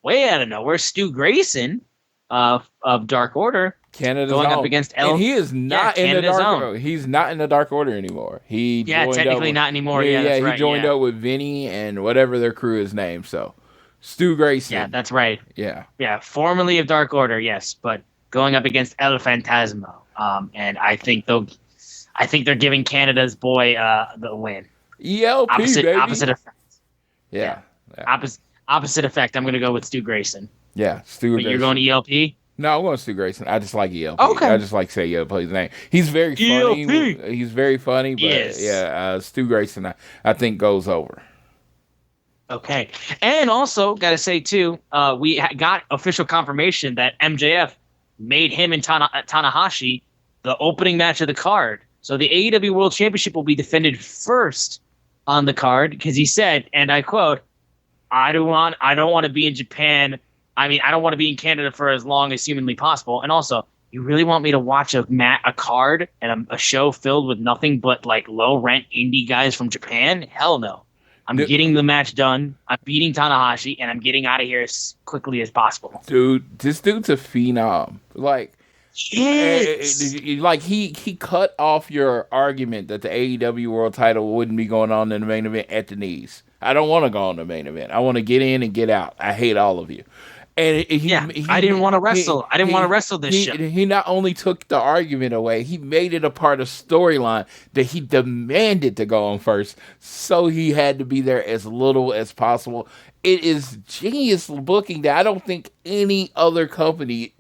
way out of nowhere. Stu Grayson of Dark Order Canada's going own. up against and he is not in the Dark Order. He's not in the Dark Order anymore. Technically not anymore. That's right. He joined up with Vinny and whatever their crew is named. So Stu Grayson. Yeah, that's right. Yeah. Yeah, formerly of Dark Order, yes, but going up against El Fantasma. And I think they're giving Canada's boy the win. ELP, baby. Opposite effect. Yeah. Opposite effect. I'm going to go with Stu Grayson. Yeah, Stu Grayson. You're going ELP? No, I'm going Stu Grayson. I just like ELP. Okay. I just like say ELP's name. He's very funny. ELP. He's very funny, but yes. Stu Grayson I think goes over. Okay. And also, got to say, too, we got official confirmation that MJF made him and Tanahashi the opening match of the card. So the AEW World Championship will be defended first on the card because he said, and I quote, I don't want to be in Japan. I mean, I don't want to be in Canada for as long as humanly possible. And also, you really want me to watch a card and a show filled with nothing but like low rent indie guys from Japan? Hell no. I'm getting the match done. I'm beating Tanahashi, and I'm getting out of here as quickly as possible. Dude, this dude's a phenom. Like, like he cut off your argument that the AEW World Title wouldn't be going on in the main event at the knees. I don't want to go on the main event. I want to get in and get out. I hate all of you. And I didn't want to wrestle. I didn't want to wrestle this shit. He not only took the argument away, he made it a part of storyline that he demanded to go on first, so he had to be there as little as possible. It is genius booking that I don't think any other company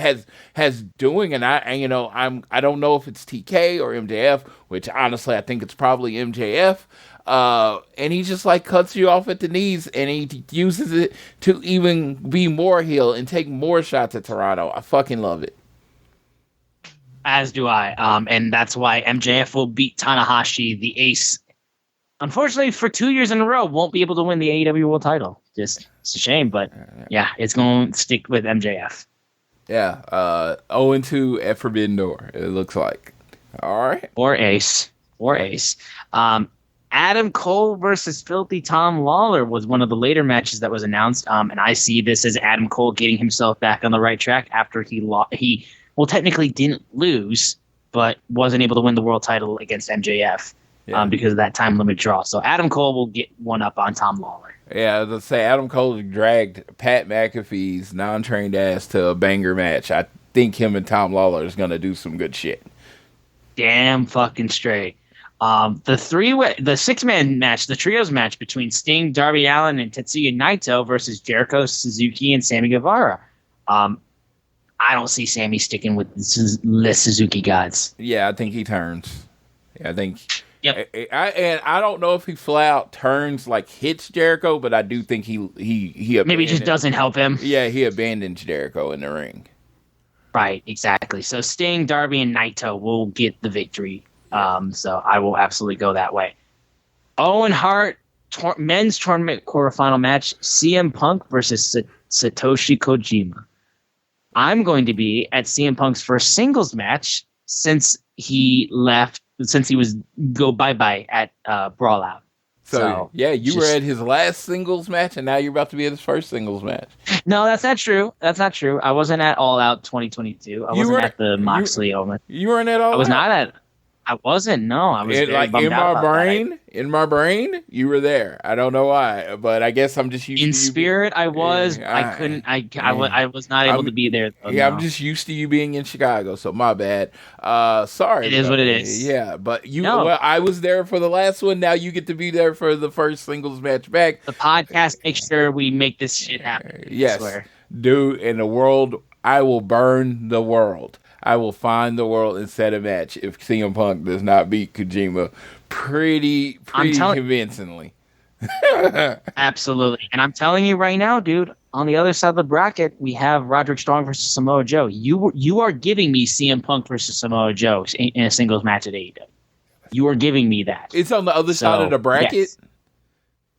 has doing, and I don't know if it's TK or MJF, which honestly I think it's probably MJF. And he just like cuts you off at the knees, and he uses it to even be more heel and take more shots at Toronto. I fucking love it. As do I. And that's why MJF will beat Tanahashi, the ace. Unfortunately, for 2 years in a row, won't be able to win the AEW World Title. It's a shame, but yeah, it's going to stick with MJF. Yeah, 0-2 at Forbidden Door, it looks like. All right. Or ace. Adam Cole versus Filthy Tom Lawler was one of the later matches that was announced, and I see this as Adam Cole getting himself back on the right track after he technically didn't lose, but wasn't able to win the world title against MJF because of that time limit draw. So Adam Cole will get one up on Tom Lawler. Yeah, let's say Adam Cole dragged Pat McAfee's non-trained ass to a banger match. I think him and Tom Lawler is going to do some good shit. Damn fucking straight. The six-man match, the trios match between Sting, Darby Allin, and Tetsuya Naito versus Jericho, Suzuki, and Sammy Guevara. I don't see Sammy sticking with the Suzuki gods. Yeah, I think he turns. Yeah, I think. Yep. I don't know if he flat out turns like hits Jericho, but I do think he maybe just doesn't help him. Yeah, he abandons Jericho in the ring. Right, exactly. So Sting, Darby, and Naito will get the victory. So I will absolutely go that way. Owen Hart men's tournament quarterfinal match: CM Punk versus Satoshi Kojima. I'm going to be at CM Punk's first singles match since he was go bye-bye at Brawl Out. So yeah, you were at his last singles match, and now you're about to be at his first singles match. No, that's not true. That's not true. I wasn't at All Out 2022. I wasn't at the Moxley Omen. You weren't at All Out? I was not at. I wasn't. No, I was very bummed out about that. In my brain, you were there. I don't know why, but I guess I'm just used to you. In spirit, I was. I couldn't. I was not able to be there. Though, yeah, no. I'm just used to you being in Chicago, so my bad. Sorry. It is what it is. Yeah, but you. No. Well, I was there for the last one. Now you get to be there for the first singles match back. The podcast makes sure we make this shit happen. Yes, I swear. Dude. In the world, I will burn the world. I will find the world and set a match if CM Punk does not beat Kojima pretty convincingly. Absolutely. And I'm telling you right now, dude, on the other side of the bracket, we have Roderick Strong versus Samoa Joe. You are giving me CM Punk versus Samoa Joe in a singles match at AEW. You are giving me that. It's on the other side of the bracket? Yes.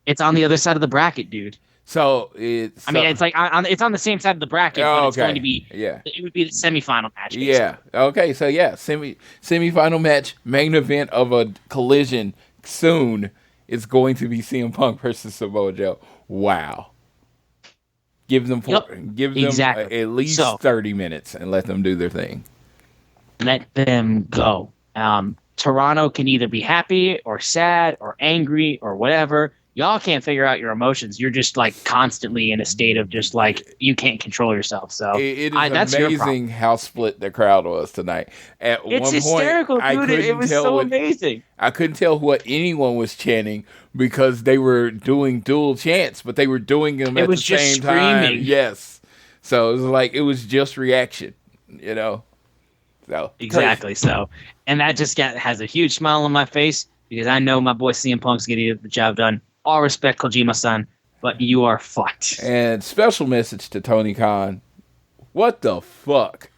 It's on the other side of the bracket, dude. So it's. I mean, it's like it's on the same side of the bracket, but it's going to be. Yeah. It would be the semifinal match. Basically. Yeah. Okay. So yeah, semifinal match, main event of a Collision soon. It's going to be CM Punk versus Samoa Joe. Wow. Give them at least 30 minutes and let them do their thing. Let them go. Toronto can either be happy or sad or angry or whatever. Y'all can't figure out your emotions. You're just like constantly in a state of just like you can't control yourself. So it is amazing how split the crowd was tonight. At one point, hysterical, dude. It was so amazing. I couldn't tell what anyone was chanting because they were doing dual chants, but they were doing them at the same time. Yes. So it was just reaction, you know. So exactly. Crazy. So, and that just has a huge smile on my face because I know my boy CM Punk's going to get the job done. All respect, Kojima-san, but you are fucked. And special message to Tony Khan. What the fuck?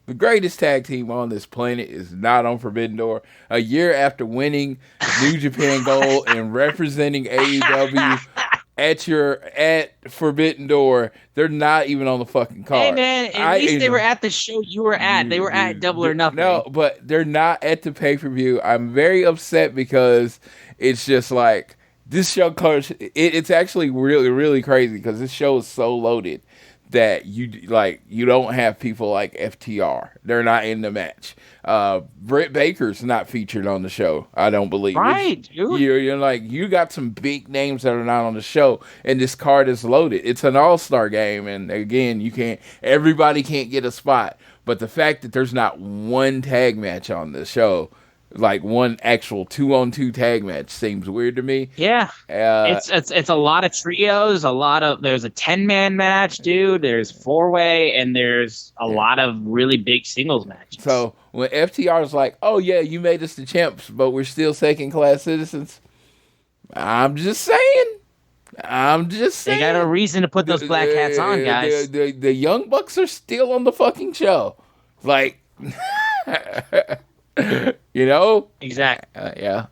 The greatest tag team on this planet is not on Forbidden Door. A year after winning New Japan Gold and representing AEW at Forbidden Door, they're not even on the fucking card. Hey man, at least they were at the show you were at. They were at Double or Nothing. No, but they're not at the pay-per-view. I'm very upset because it's just like this show card. It's actually really, really crazy because this show is so loaded that you don't have people like FTR. They're not in the match. Britt Baker's not featured on the show. I don't believe. Right, dude. You're like you got some big names that are not on the show, and this card is loaded. It's an all-star game, and again, everybody can't get a spot. But the fact that there's not one tag match on the show, like one actual 2-on-2 tag match, seems weird to me. Yeah, it's a lot of trios. There's a 10-man match, dude. There's 4-way, and there's a lot of really big singles matches. So when FTR is like, "Oh yeah, you made us the champs, but we're still second-class citizens," I'm just saying. They got a reason to put those black hats on, guys. The Young Bucks are still on the fucking show, like. You know? Exactly. Yeah.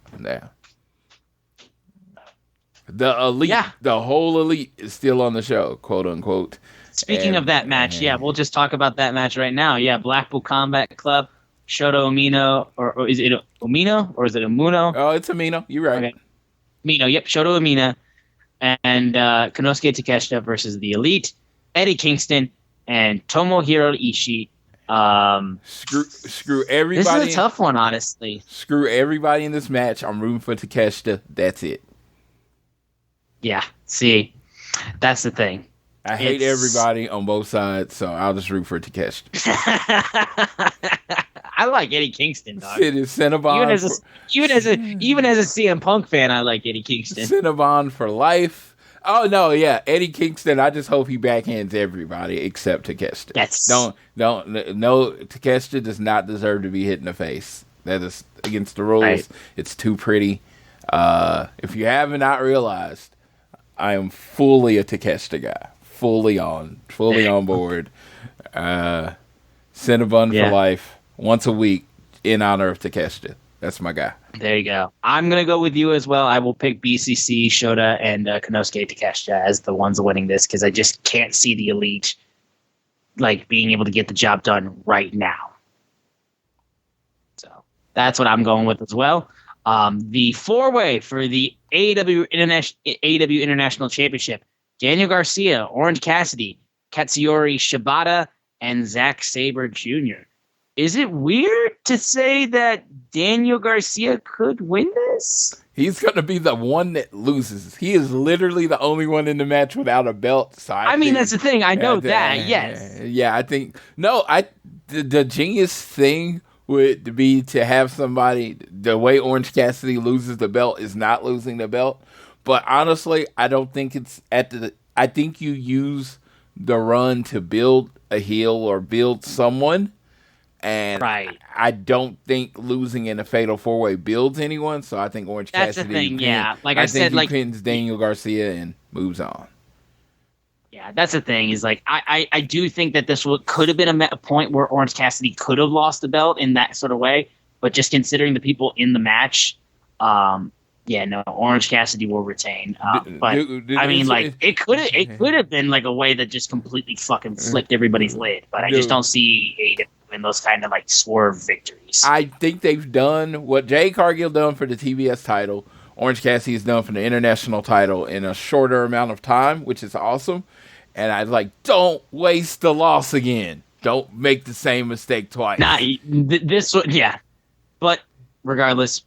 The elite, the whole elite is still on the show, quote unquote. Speaking of that match, we'll just talk about that match right now. Yeah, Blackpool Combat Club, Shota Umino, or is it Umino or is it Umuno? Oh, it's Umino. You're right. Okay. Umino, yep, Shota Umino. And Konosuke Takeshita versus the Elite, Eddie Kingston, and Tomohiro Ishii. Screw everybody. This is a tough one, honestly. Screw everybody in this match. I'm rooting for Takeshita. That's it. Yeah, see, that's the thing. I hate everybody on both sides, so I'll just root for Takeshita. I like Eddie Kingston, dog. It is Cinnabon. Even as a CM Punk fan, I like Eddie Kingston. Cinnabon for life. Oh no, yeah, Eddie Kingston. I just hope he backhands everybody except Takeshita. No, Takeshita does not deserve to be hit in the face. That is against the rules. Right. It's too pretty. If you have not realized, I am fully a Takeshita guy. Fully on board. Cinnabon for life, once a week in honor of Takeshita. That's my guy. There you go. I'm going to go with you as well. I will pick BCC, Shota, and Konosuke Takeshita as the ones winning this because I just can't see the Elite being able to get the job done right now. So that's what I'm going with as well. The four-way for the AEW International Championship: Daniel Garcia, Orange Cassidy, Katsuyori Shibata, and Zack Sabre Jr. Is it weird to say that Daniel Garcia could win this? He's going to be the one that loses. He is literally the only one in the match without a belt. So I mean, that's the thing. I know that, yes. Yeah, I think... No, the genius thing would be to have somebody... The way Orange Cassidy loses the belt is not losing the belt. But honestly, I don't think it's at the... I think you use the run to build a heel or build someone. And right. I don't think losing in a fatal four-way builds anyone, so I think Orange That's Cassidy... the thing, yeah. Like I said, think he like... pins Daniel Garcia and moves on. Yeah, that's the thing, is like, I do think that this could have been a point where Orange Cassidy could have lost the belt in that sort of way, but just considering the people in the match, Orange Cassidy will retain. I mean, like, it could have been like a way that just completely fucking flipped everybody's lid, but I just don't see AEW in those kind of like swerve victories. I think they've done what Jay Cargill done for the TBS title. Orange Cassidy has done for the international title in a shorter amount of time, which is awesome. And I don't waste the loss again. Don't make the same mistake twice. Nah, this one, yeah. But regardless,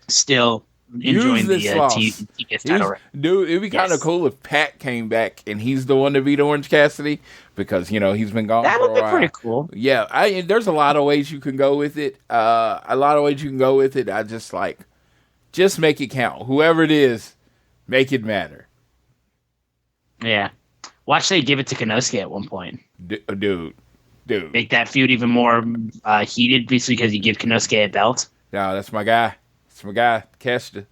still enjoying the TBS title. Dude, it'd be kind of cool if Pat came back and he's the one to beat Orange Cassidy, because he's been gone. That would be pretty cool. Yeah, there's a lot of ways you can go with it. I just make it count. Whoever it is, make it matter. Yeah. Watch they give it to Konosuke at one point. Dude. Make that feud even more heated, basically because you give Konosuke a belt. No, that's my guy. Kesta.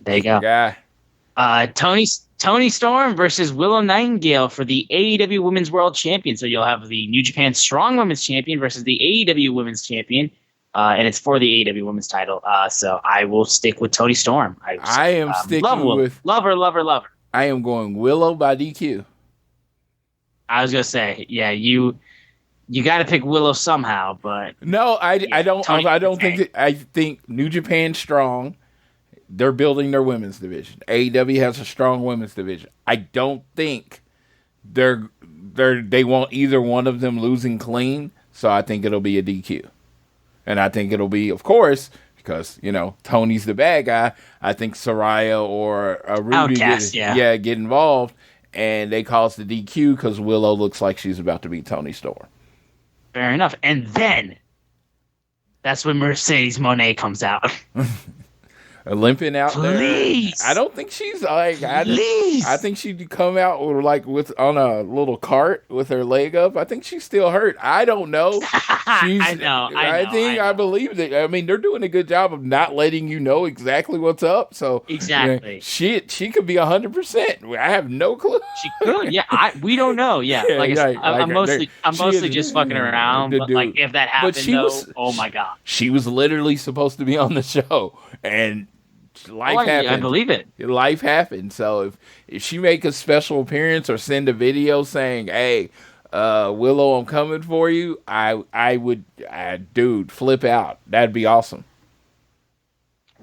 There you go. Guy. Tony Storm versus Willow Nightingale for the AEW Women's World Champion. So you'll have the New Japan Strong Women's Champion versus the AEW Women's Champion. And it's for the AEW Women's title. So I will stick with Tony Storm. I am sticking with... Love her. I am going Willow by DQ. I was going to say, yeah, you got to pick Willow somehow, but... No, I don't think... I think New Japan Strong, they're building their women's division. AEW has a strong women's division. I don't think they want either one of them losing clean, so I think it'll be a DQ. And I think it'll be, of course, because, Tony's the bad guy, I think Saraya or Ruby get involved, and they cause the DQ because Willow looks like she's about to beat Tony Storm. Fair enough. And then, that's when Mercedes Moné comes out. Limping out Please. there. I don't think she's I think she'd come out with on a little cart with her leg up. I think she's still hurt. I don't know. I believe that. I mean, they're doing a good job of not letting you know exactly what's up. So exactly, she could be 100%. I have no clue. She could. Yeah, we don't know. Yeah, I'm mostly just fucking around. But like, if that happened, oh my god, she was literally supposed to be on the show, and life happened. I believe it. Life happened. So if she make a special appearance or send a video saying, "Hey, Willow, I'm coming for you," I would, dude, flip out. That'd be awesome.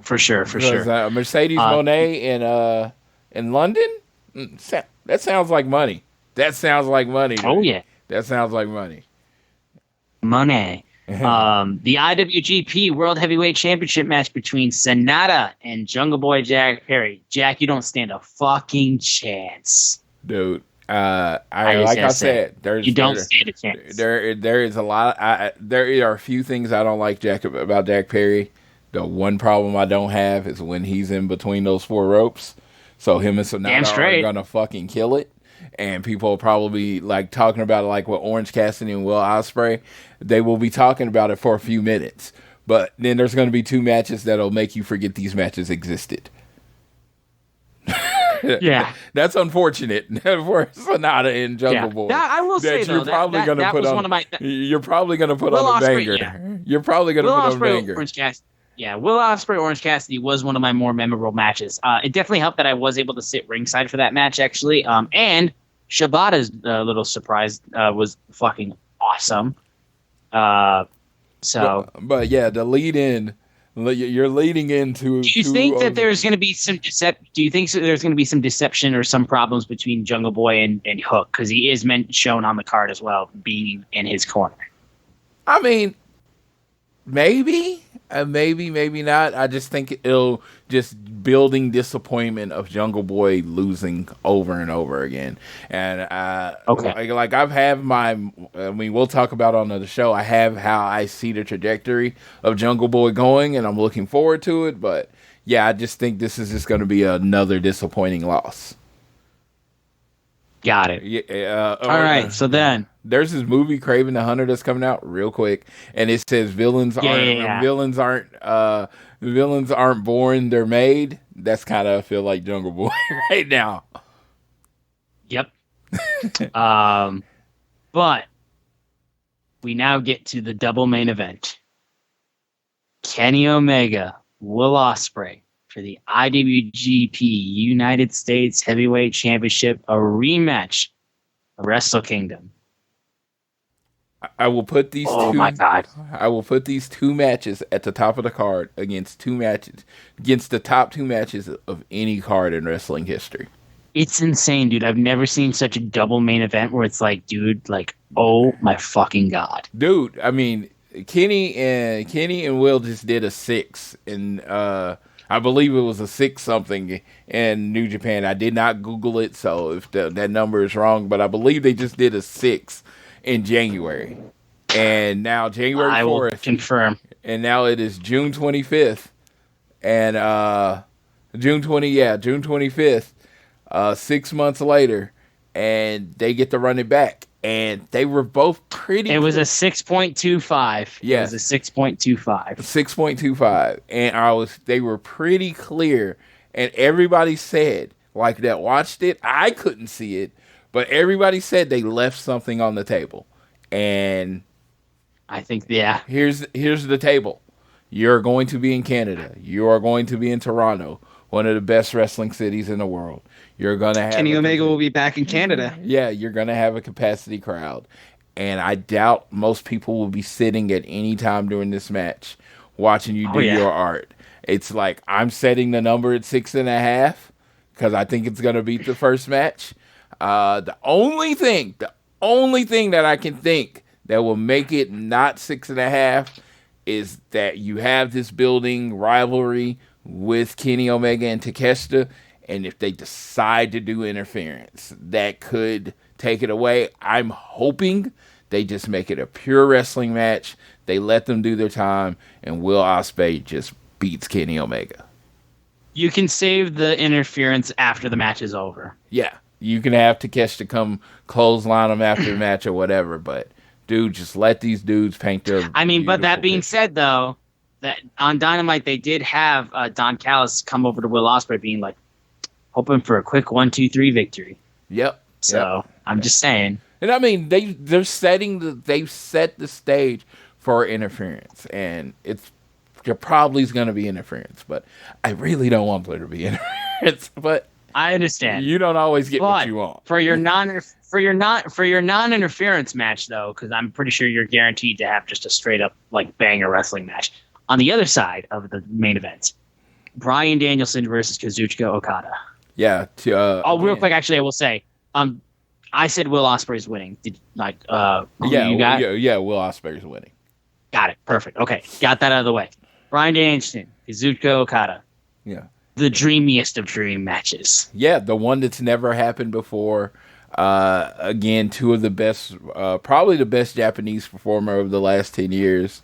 For sure. Mercedes Moné in London. That sounds like money. Oh yeah, that sounds like money. Money. The IWGP World Heavyweight Championship match between Sonata and Jungle Boy Jack Perry. Jack, you don't stand a fucking chance, dude. You don't stand a chance. There is a lot. There are a few things I don't like about Jack Perry. The one problem I don't have is when he's in between those four ropes. So him and Sonata are gonna fucking kill it. And people will probably be talking about it like with Orange Cassidy and Will Ospreay. They will be talking about it for a few minutes. But then there's going to be two matches that'll make you forget these matches existed. Yeah. That's unfortunate for Sonata and Jungle Boy. I will say, you're probably going to put on a banger. Yeah. You're probably going to put on a banger. Will Ospreay Orange Cassidy was one of my more memorable matches. It definitely helped that I was able to sit ringside for that match, actually. And Shibata's little surprise was fucking awesome. But yeah, the lead in You're leading into. Do you think that there's going to be some Do you think there's going to be some deception or some problems between Jungle Boy and Hook, because he is shown on the card as well, being in his corner? I mean, maybe, maybe not. I just think it'll just building disappointment of Jungle Boy losing over and over again. And okay, like I've had my. I mean, we'll talk about on the show. I have how I see the trajectory of Jungle Boy going, and I'm looking forward to it. But yeah, I just think this is just going to be another disappointing loss. Got it. Yeah. All right. So then. There's this movie Kraven the Hunter that's coming out real quick, and it says villains aren't born, they're made. That's kind of feel like Jungle Boy right now. Yep. But we now get to the double main event. Kenny Omega, Will Ospreay for the IWGP United States Heavyweight Championship, a rematch of Wrestle Kingdom. I will put these my God. I will put these two matches at the top of the card against the top two matches of any card in wrestling history. It's insane, dude. I've never seen such a double main event where it's like, dude, like, oh my fucking God. Dude, I mean, Kenny and Will just did a 6 in I believe it was a 6 something in New Japan. I did not Google it, so if that number is wrong, but I believe they just did a 6 in January, and now January 4th. I will confirm. And now it is June 25th, and June 25th. 6 months later, and they get to run it back, and they were both pretty. It was a 6.25. Yeah, it was a 6.25. 6.25, and they were pretty clear, and everybody said, like, that watched it. I couldn't see it. But everybody said they left something on the table. And I think, yeah. Here's the table. You're going to be in Canada. You are going to be in Toronto, one of the best wrestling cities in the world. You're going to have Kenny Omega will be back in Canada. Yeah, you're going to have a capacity crowd. And I doubt most people will be sitting at any time during this match watching you do your art. It's like, I'm setting the number at 6.5 because I think it's going to beat the first match. The only thing that I can think that will make it not 6.5 is that you have this building rivalry with Kenny Omega and Takeshita, and if they decide to do interference, that could take it away. I'm hoping they just make it a pure wrestling match. They let them do their time, and Will Ospreay just beats Kenny Omega. You can save the interference after the match is over. Yeah. You can have Takeshita come clothesline them after the match or whatever, but dude, just let these dudes paint their. I mean, but that being said, though, that on Dynamite they did have Don Callis come over to Will Ospreay, being like, hoping for a quick 1-2-3 victory. Yep. So I'm just saying. And I mean, they've set the stage for interference, and there probably is going to be interference, but I really don't want there to be interference, but. I understand. You don't always get what you want. For your non-interference match, though, because I'm pretty sure you're guaranteed to have just a straight up like banger wrestling match. On the other side of the main event, Bryan Danielson versus Kazuchika Okada. Yeah. Real quick, actually, I will say, I said Will Ospreay's winning. You got? Yeah, Will Ospreay's winning. Got it. Perfect. Okay, got that out of the way. Bryan Danielson, Kazuchika Okada. Yeah. The dreamiest of dream matches. Yeah, the one that's never happened before. Again, two of the best, probably the best Japanese performer of the last 10 years.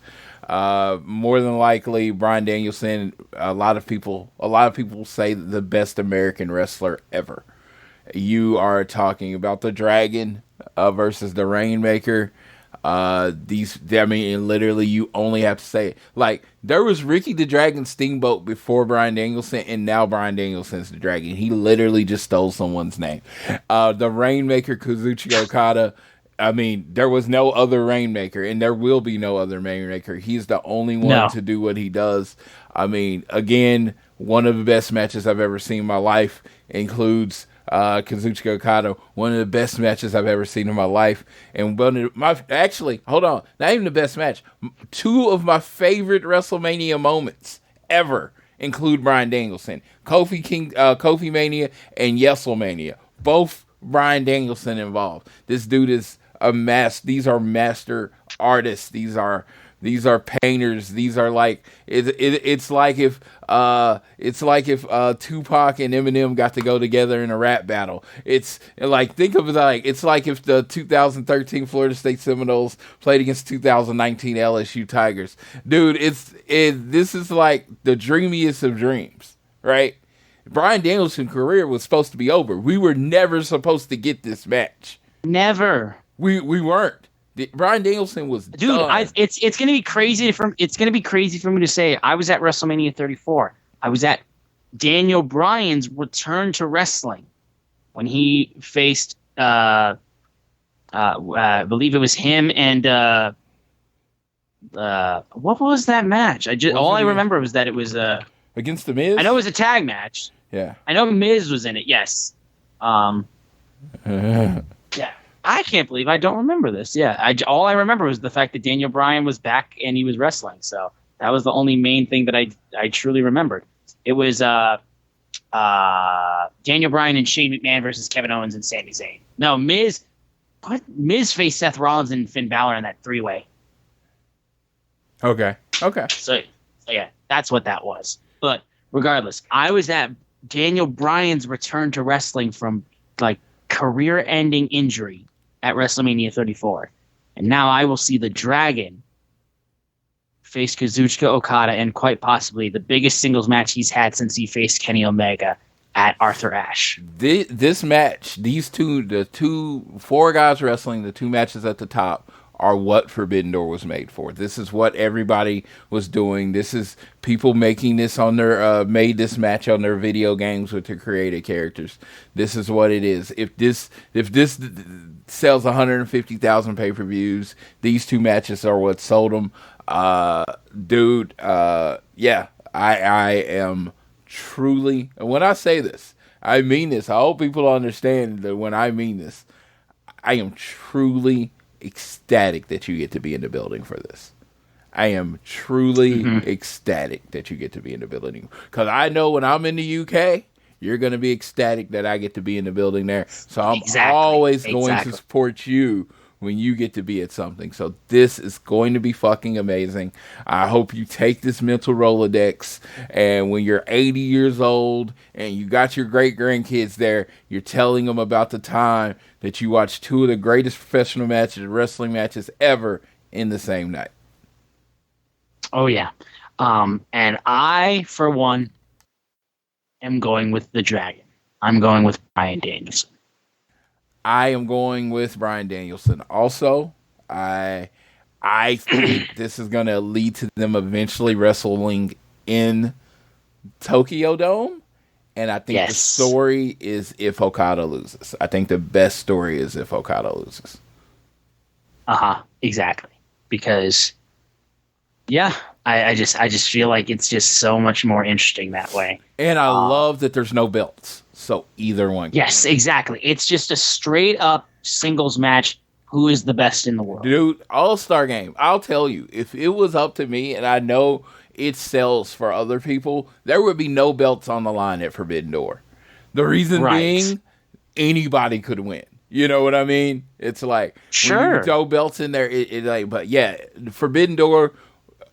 More than likely, Bryan Danielson. A lot of people say the best American wrestler ever. You are talking about the Dragon versus the Rainmaker. Literally, you only have to say it. Like, there was Ricky the Dragon Steamboat before Bryan Danielson, and now Bryan Danielson's the Dragon. He literally just stole someone's name. The Rainmaker, Kazuchika Okada. I mean, there was no other Rainmaker, and there will be no other Rainmaker. He's the only one to do what he does. I mean, again, one of the best matches I've ever seen in my life includes Kazuchika Okada, one of the best matches I've ever seen in my life, and hold on, not even the best match. Two of my favorite WrestleMania moments ever include Bryan Danielson. Kofi Mania and WrestleMania, both Bryan Danielson involved. This dude is these are master artists. These are painters. These are like it's like if Tupac and Eminem got to go together in a rap battle. It's like, think of it like it's like if the 2013 Florida State Seminoles played against 2019 LSU Tigers. Dude, this is like the dreamiest of dreams, right? Bryan Danielson's career was supposed to be over. We were never supposed to get this match. Never. We weren't. Bryan Danielson was done. It's gonna be crazy for me to say I was at WrestleMania 34. I was at Daniel Bryan's return to wrestling when he faced I believe it was him and what was that match? I remember was that it was against the Miz. I know it was a tag match. Yeah. I know Miz was in it. Yes. Yeah. I can't believe I don't remember this. Yeah, all I remember was the fact that Daniel Bryan was back and he was wrestling. So that was the only main thing that I truly remembered. It was Daniel Bryan and Shane McMahon versus Kevin Owens and Sami Zayn. No, Miz faced Seth Rollins and Finn Balor in that 3-way. Okay. So yeah, that's what that was. But regardless, I was at Daniel Bryan's return to wrestling from like career-ending injury at WrestleMania 34. And now I will see the Dragon face Kazuchika Okada and quite possibly the biggest singles match he's had since he faced Kenny Omega at Arthur Ashe. This match, the four guys wrestling, the two matches at the top, are what Forbidden Door was made for. This is what everybody was doing. This is people making this on their made this match on their video games with their created characters. This is what it is. If this sells 150,000 pay-per-views, these two matches are what sold them. Dude, yeah, I am truly, and when I say this, I mean this. I hope people understand that when I mean this, I am truly ecstatic that you get to be in the building for this. I am truly ecstatic that you get to be in the building. Because I know when I'm in the UK, you're going to be ecstatic that I get to be in the building there. So I'm always going to support you when you get to be at something. So this is going to be fucking amazing. I hope you take this mental Rolodex, and when you're 80 years old and you got your great grandkids there, you're telling them about the time that you watched two of the greatest professional wrestling matches ever in the same night. Oh yeah. And I, for one, am going with the Dragon. I'm going with Bryan Danielson. I am going with Bryan Danielson. Also, I think this is going to lead to them eventually wrestling in Tokyo Dome. And I think the story is if Okada loses. I think the best story is if Okada loses. Exactly. Because, yeah, I just feel like it's just so much more interesting that way. And I love that there's no belts. So either one. Yes, exactly. It's just a straight up singles match. Who is the best in the world? Dude, All-Star Game. I'll tell you, if it was up to me, and I know it sells for other people, there would be no belts on the line at Forbidden Door. The reason being, anybody could win. You know what I mean? It's like, when you throw belts in there, but yeah, Forbidden Door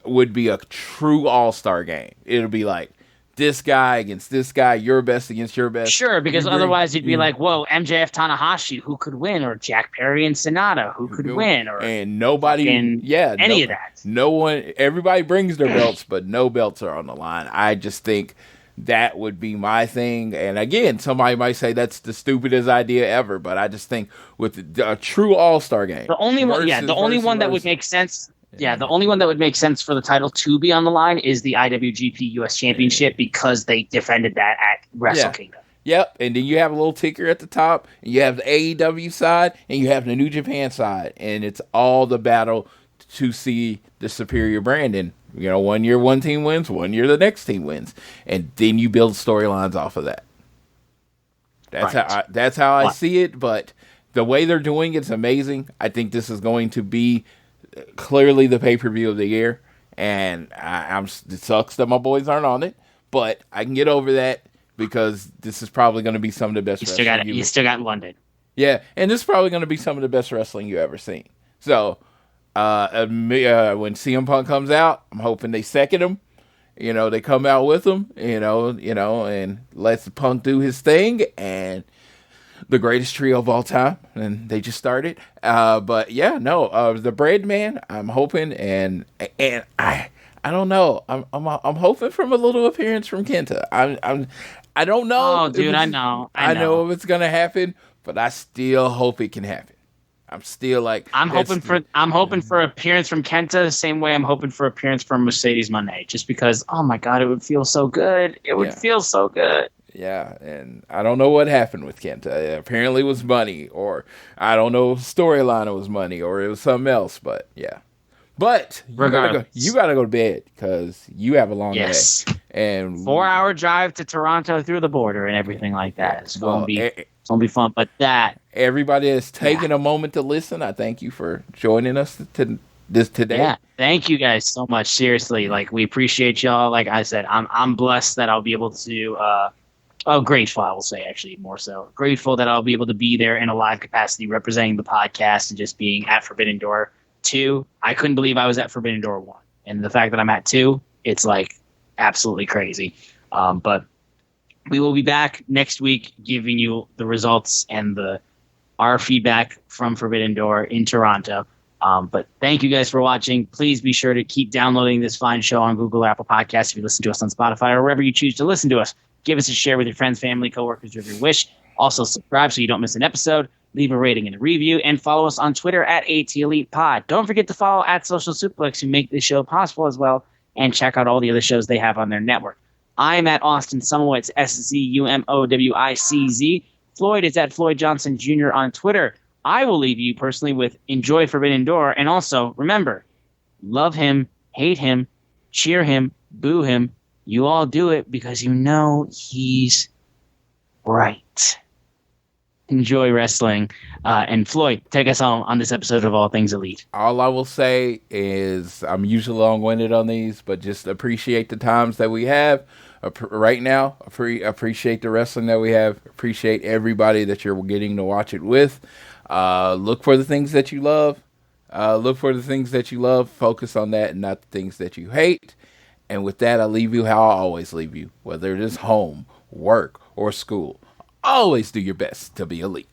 would be a true All-Star Game. It'll be like, this guy against this guy, your best against your best. Sure, because otherwise you'd be like, whoa, MJF Tanahashi, who could win? Or Jack Perry and Sonata, who could win? Or and nobody, any of that. No one, everybody brings their belts, but no belts are on the line. I just think that would be my thing. And again, somebody might say that's the stupidest idea ever, but I just think with a true All-Star Game. The only one that would make sense. Yeah, the only one that would make sense for the title to be on the line is the IWGP US Championship because they defended that at Wrestle Kingdom. Yep, and then you have a little ticker at the top, and you have the AEW side, and you have the New Japan side, and it's all the battle to see the superior brand. And, 1 year one team wins, 1 year the next team wins, and then you build storylines off of that. That's how I see it, but the way they're doing it's amazing. I think this is going to be clearly the pay-per-view of the year, And it sucks that my boys aren't on it, but I can get over that because this is probably going to be some of the best wrestling. You still got London. Yeah, and this is probably going to be some of the best wrestling you ever seen. So, when CM Punk comes out, I'm hoping they second him. They come out with him, and lets Punk do his thing, and the greatest trio of all time, and they just started. But yeah, no, the Bread Man, I'm hoping, and I don't know, I'm hoping from a little appearance from Kenta. I don't know. Oh, dude, I know if it's gonna happen, but I still hope it can happen. I'm still like I'm hoping for appearance from Kenta the same way I'm hoping for appearance from Mercedes Moné, just because oh my god, it would feel so good. It would feel so good. Yeah, and I don't know what happened with Kenta. Apparently it was money, or I don't know, storyline it was money, or it was something else, but yeah. But you gotta go to bed because you have a long day. And 4-hour drive to Toronto through the border and everything like that. It's gonna be fun. But everybody that's taking a moment to listen, I thank you for joining us today. Yeah, thank you guys so much. Seriously, like we appreciate y'all. Like I said, I'm blessed that I'll be able to. Grateful, I will say, actually, more so. Grateful that I'll be able to be there in a live capacity representing the podcast and just being at Forbidden Door 2. I couldn't believe I was at Forbidden Door 1. And the fact that I'm at 2, it's like absolutely crazy. But we will be back next week giving you the results and our feedback from Forbidden Door in Toronto. But thank you guys for watching. Please be sure to keep downloading this fine show on Google or Apple Podcasts if you listen to us on Spotify or wherever you choose to listen to us. Give us a share with your friends, family, coworkers, if you wish. Also, subscribe so you don't miss an episode. Leave a rating and a review, and follow us on Twitter at ATElitePod. Don't forget to follow at Social Suplex, who make this show possible as well, and check out all the other shows they have on their network. I'm at Austin Sumowitz, SZUMOWICZ. Floyd is at Floyd Johnson Jr. on Twitter. I will leave you personally with enjoy Forbidden Door, and also remember, love him, hate him, cheer him, boo him. You all do it because you know he's right. Enjoy wrestling. And Floyd, take us home on this episode of All Things Elite. All I will say is I'm usually long-winded on these, but just appreciate the times that we have right now. Appreciate the wrestling that we have. Appreciate everybody that you're getting to watch it with. Look for the things that you love. Focus on that and not the things that you hate. And with that, I leave you how I always leave you, whether it is home, work, or school. Always do your best to be elite.